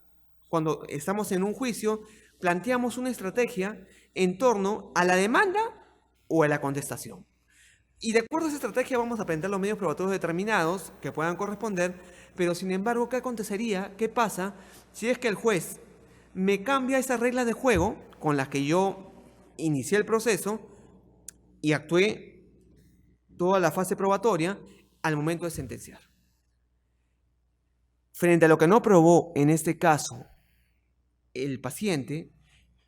cuando estamos en un juicio, planteamos una estrategia en torno a la demanda o a la contestación. Y de acuerdo a esa estrategia vamos a plantear los medios probatorios determinados que puedan corresponder, pero sin embargo, ¿qué acontecería? ¿Qué pasa si es que el juez me cambia esas reglas de juego con las que yo inicié el proceso y actué toda la fase probatoria al momento de sentenciar. Frente a lo que no probó en este caso el paciente,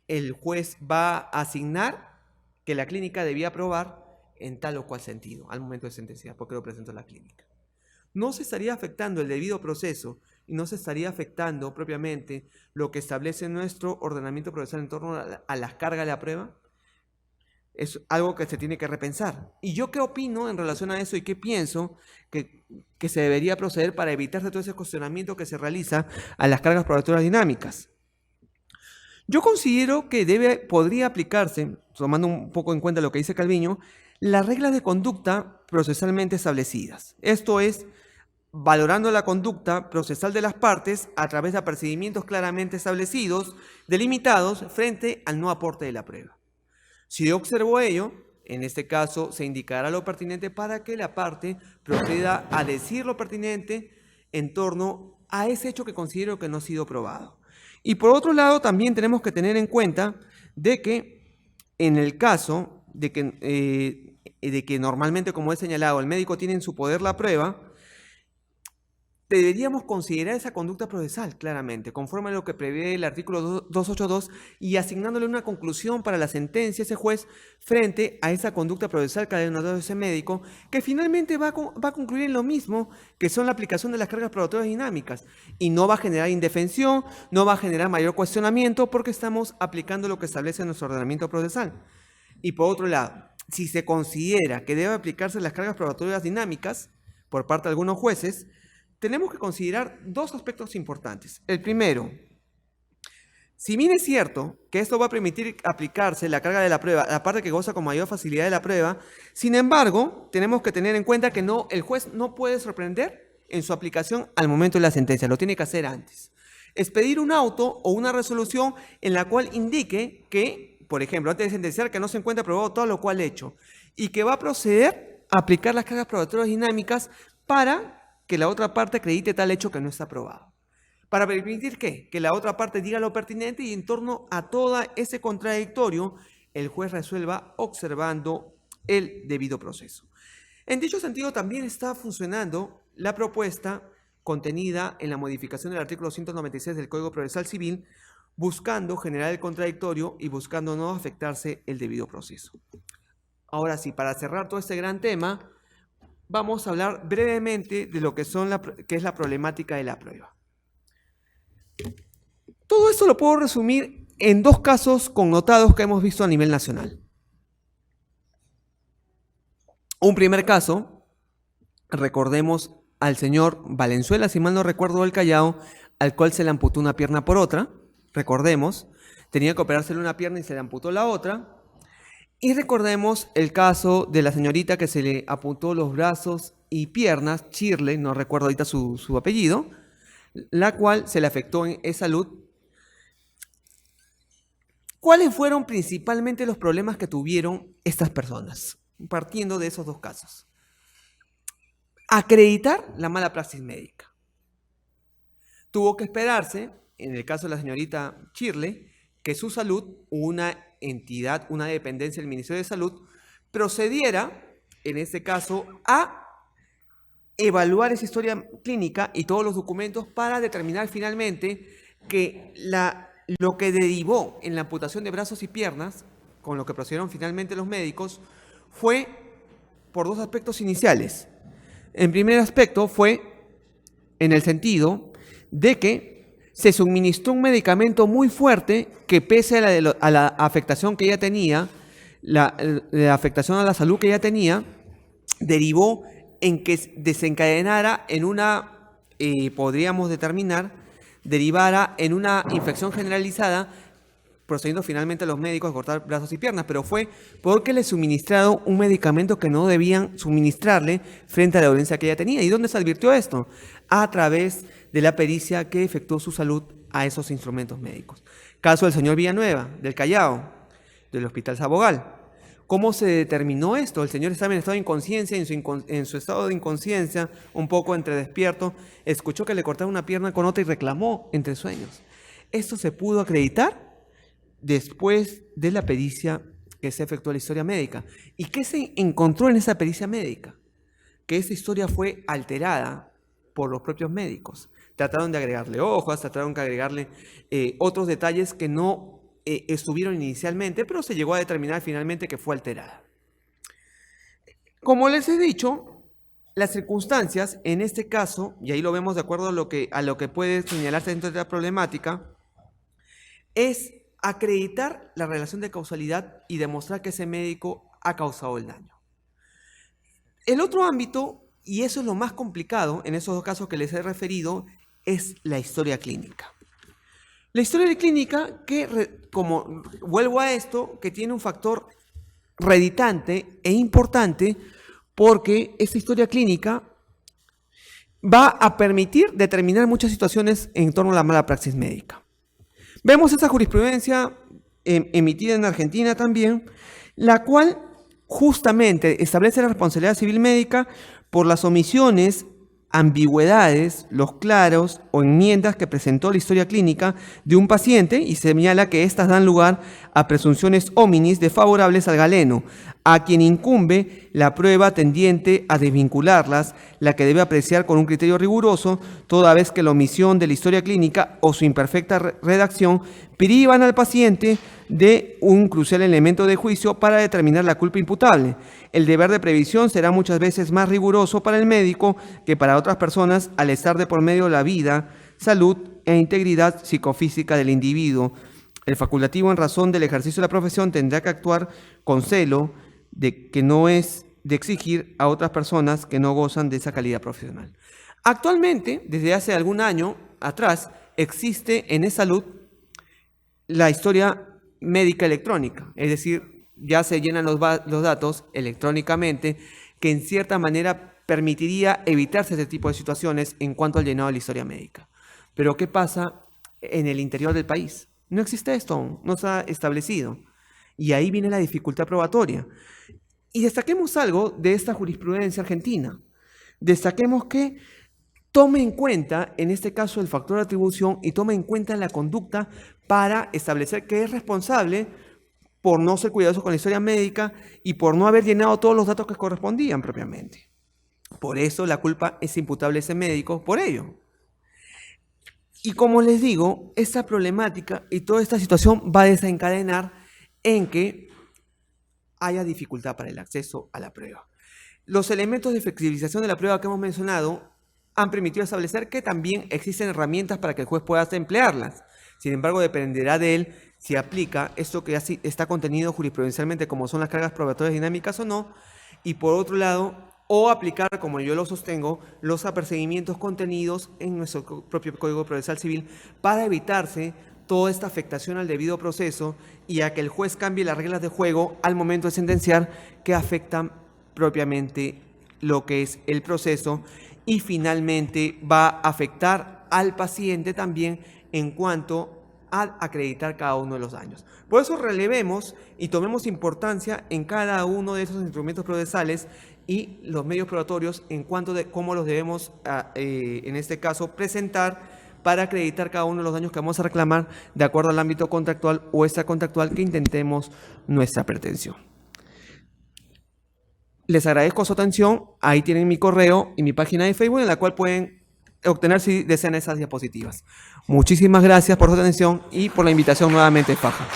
el juez va a asignar que la clínica debía probar en tal o cual sentido al momento de sentenciar, porque lo presentó la clínica. No se estaría afectando el debido proceso y no se estaría afectando propiamente lo que establece nuestro ordenamiento procesal en torno a las cargas de la prueba. Es algo que se tiene que repensar. ¿Y yo qué opino en relación a eso y qué pienso que se debería proceder para evitarse todo ese cuestionamiento que se realiza a las cargas probatorias dinámicas? Yo considero que podría aplicarse, tomando un poco en cuenta lo que dice Calviño, las reglas de conducta procesalmente establecidas. Esto es, valorando la conducta procesal de las partes a través de apercibimientos claramente establecidos, delimitados, frente al no aporte de la prueba. Si yo observo ello, en este caso se indicará lo pertinente para que la parte proceda a decir lo pertinente en torno a ese hecho que considero que no ha sido probado. Y por otro lado, también tenemos que tener en cuenta de que en el caso de que normalmente, como he señalado, el médico tiene en su poder la prueba, deberíamos considerar esa conducta procesal claramente, conforme a lo que prevé el artículo 282 y asignándole una conclusión para la sentencia a ese juez frente a esa conducta procesal que ha denotado ese médico, que finalmente va a concluir en lo mismo, que son la aplicación de las cargas probatorias dinámicas, y no va a generar indefensión, no va a generar mayor cuestionamiento, porque estamos aplicando lo que establece nuestro ordenamiento procesal. Y por otro lado, si se considera que debe aplicarse las cargas probatorias dinámicas por parte de algunos jueces, tenemos que considerar dos aspectos importantes. El primero, si bien es cierto que esto va a permitir aplicarse la carga de la prueba, la parte que goza con mayor facilidad de la prueba, sin embargo, tenemos que tener en cuenta que el juez no puede sorprender en su aplicación al momento de la sentencia, lo tiene que hacer antes. Expedir un auto o una resolución en la cual indique que, por ejemplo, antes de sentenciar, que no se encuentra probado todo lo cual hecho y que va a proceder a aplicar las cargas probatorias dinámicas para que la otra parte acredite tal hecho que no está probado. ¿Para permitir qué? Que la otra parte diga lo pertinente y en torno a todo ese contradictorio, el juez resuelva observando el debido proceso. En dicho sentido, también está funcionando la propuesta contenida en la modificación del artículo 196 del Código Procesal Civil, buscando generar el contradictorio y buscando no afectarse el debido proceso. Ahora sí, para cerrar todo este gran tema, vamos a hablar brevemente de lo que es la problemática de la prueba. Todo esto lo puedo resumir en dos casos connotados que hemos visto a nivel nacional. Un primer caso, recordemos al señor Valenzuela, si mal no recuerdo, del Callao, al cual se le amputó una pierna por otra. Recordemos, tenía que operársele una pierna y se le amputó la otra. Y recordemos el caso de la señorita que se le apuntó los brazos y piernas, Shirley, no recuerdo ahorita su apellido, la cual se le afectó en salud. ¿Cuáles fueron principalmente los problemas que tuvieron estas personas? Partiendo de esos dos casos. Acreditar la mala praxis médica. Tuvo que esperarse, en el caso de la señorita Shirley, que su salud, una entidad, una dependencia del Ministerio de Salud, procediera, en este caso, a evaluar esa historia clínica y todos los documentos para determinar finalmente que lo que derivó en la amputación de brazos y piernas, con lo que procedieron finalmente los médicos, fue por dos aspectos iniciales. El primer aspecto fue en el sentido de que se suministró un medicamento muy fuerte que, pese a la afectación que ella tenía, la afectación a la salud que ella tenía, derivó en que desencadenara en una, podríamos determinar, derivara en una infección generalizada, procediendo finalmente a los médicos a cortar brazos y piernas, pero fue porque le suministraron un medicamento que no debían suministrarle frente a la dolencia que ella tenía. ¿Y dónde se advirtió esto? A través de la pericia que efectuó su salud a esos instrumentos médicos. Caso del señor Villanueva, del Callao, del Hospital Sabogal. ¿Cómo se determinó esto? El señor estaba en estado de inconsciencia, en su estado de inconsciencia, un poco entre despierto, escuchó que le cortaron una pierna con otra y reclamó entre sueños. Esto se pudo acreditar después de la pericia que se efectuó la historia médica. ¿Y qué se encontró en esa pericia médica? Que esa historia fue alterada por los propios médicos. Trataron de agregarle hojas, trataron de agregarle otros detalles que no estuvieron inicialmente, pero se llegó a determinar finalmente que fue alterada. Como les he dicho, las circunstancias en este caso, y ahí lo vemos de acuerdo a lo que puede señalarse dentro de la problemática, es acreditar la relación de causalidad y demostrar que ese médico ha causado el daño. El otro ámbito, y eso es lo más complicado en esos dos casos que les he referido, es la historia clínica. La historia clínica como vuelvo a esto, que tiene un factor reditante e importante porque esta historia clínica va a permitir determinar muchas situaciones en torno a la mala praxis médica. Vemos esta jurisprudencia emitida en Argentina también, la cual justamente establece la responsabilidad civil médica por las omisiones, ambigüedades, los claros o enmiendas que presentó la historia clínica de un paciente y señala que éstas dan lugar a presunciones hominis desfavorables al galeno, a quien incumbe la prueba tendiente a desvincularlas, la que debe apreciar con un criterio riguroso, toda vez que la omisión de la historia clínica o su imperfecta redacción privan al paciente de un crucial elemento de juicio para determinar la culpa imputable. El deber de previsión será muchas veces más riguroso para el médico que para otras personas al estar de por medio la vida, salud e integridad psicofísica del individuo. El facultativo en razón del ejercicio de la profesión tendrá que actuar con celo que no es de exigir a otras personas que no gozan de esa calidad profesional. Actualmente, desde hace algún año atrás, existe en e-salud la historia médica electrónica, es decir, ya se llenan los datos electrónicamente, que en cierta manera permitiría evitarse ese tipo de situaciones en cuanto al llenado de la historia médica. Pero ¿qué pasa en el interior del país? No existe esto aún, no se ha establecido. Y ahí viene la dificultad probatoria. Y destaquemos algo de esta jurisprudencia argentina. Destaquemos que tome en cuenta, en este caso, el factor de atribución y tome en cuenta la conducta para establecer que es responsable por no ser cuidadoso con la historia médica y por no haber llenado todos los datos que correspondían propiamente. Por eso la culpa es imputable a ese médico, por ello. Y como les digo, esta problemática y toda esta situación va a desencadenar en que haya dificultad para el acceso a la prueba. Los elementos de flexibilización de la prueba que hemos mencionado han permitido establecer que también existen herramientas para que el juez pueda emplearlas. Sin embargo, dependerá de él si aplica esto que está contenido jurisprudencialmente, como son las cargas probatorias dinámicas o no, y por otro lado, o aplicar, como yo lo sostengo, los apercibimientos contenidos en nuestro propio Código Procesal Civil para evitarse toda esta afectación al debido proceso y a que el juez cambie las reglas de juego al momento de sentenciar que afectan propiamente lo que es el proceso y finalmente va a afectar al paciente también en cuanto a acreditar cada uno de los daños. Por eso relevemos y tomemos importancia en cada uno de esos instrumentos procesales y los medios probatorios en cuanto de cómo los debemos, en este caso, presentar para acreditar cada uno de los daños que vamos a reclamar de acuerdo al ámbito contractual o extracontractual que intentemos nuestra pretensión. Les agradezco su atención. Ahí tienen mi correo y mi página de Facebook en la cual pueden obtener si desean esas diapositivas. Muchísimas gracias por su atención y por la invitación nuevamente, Faja.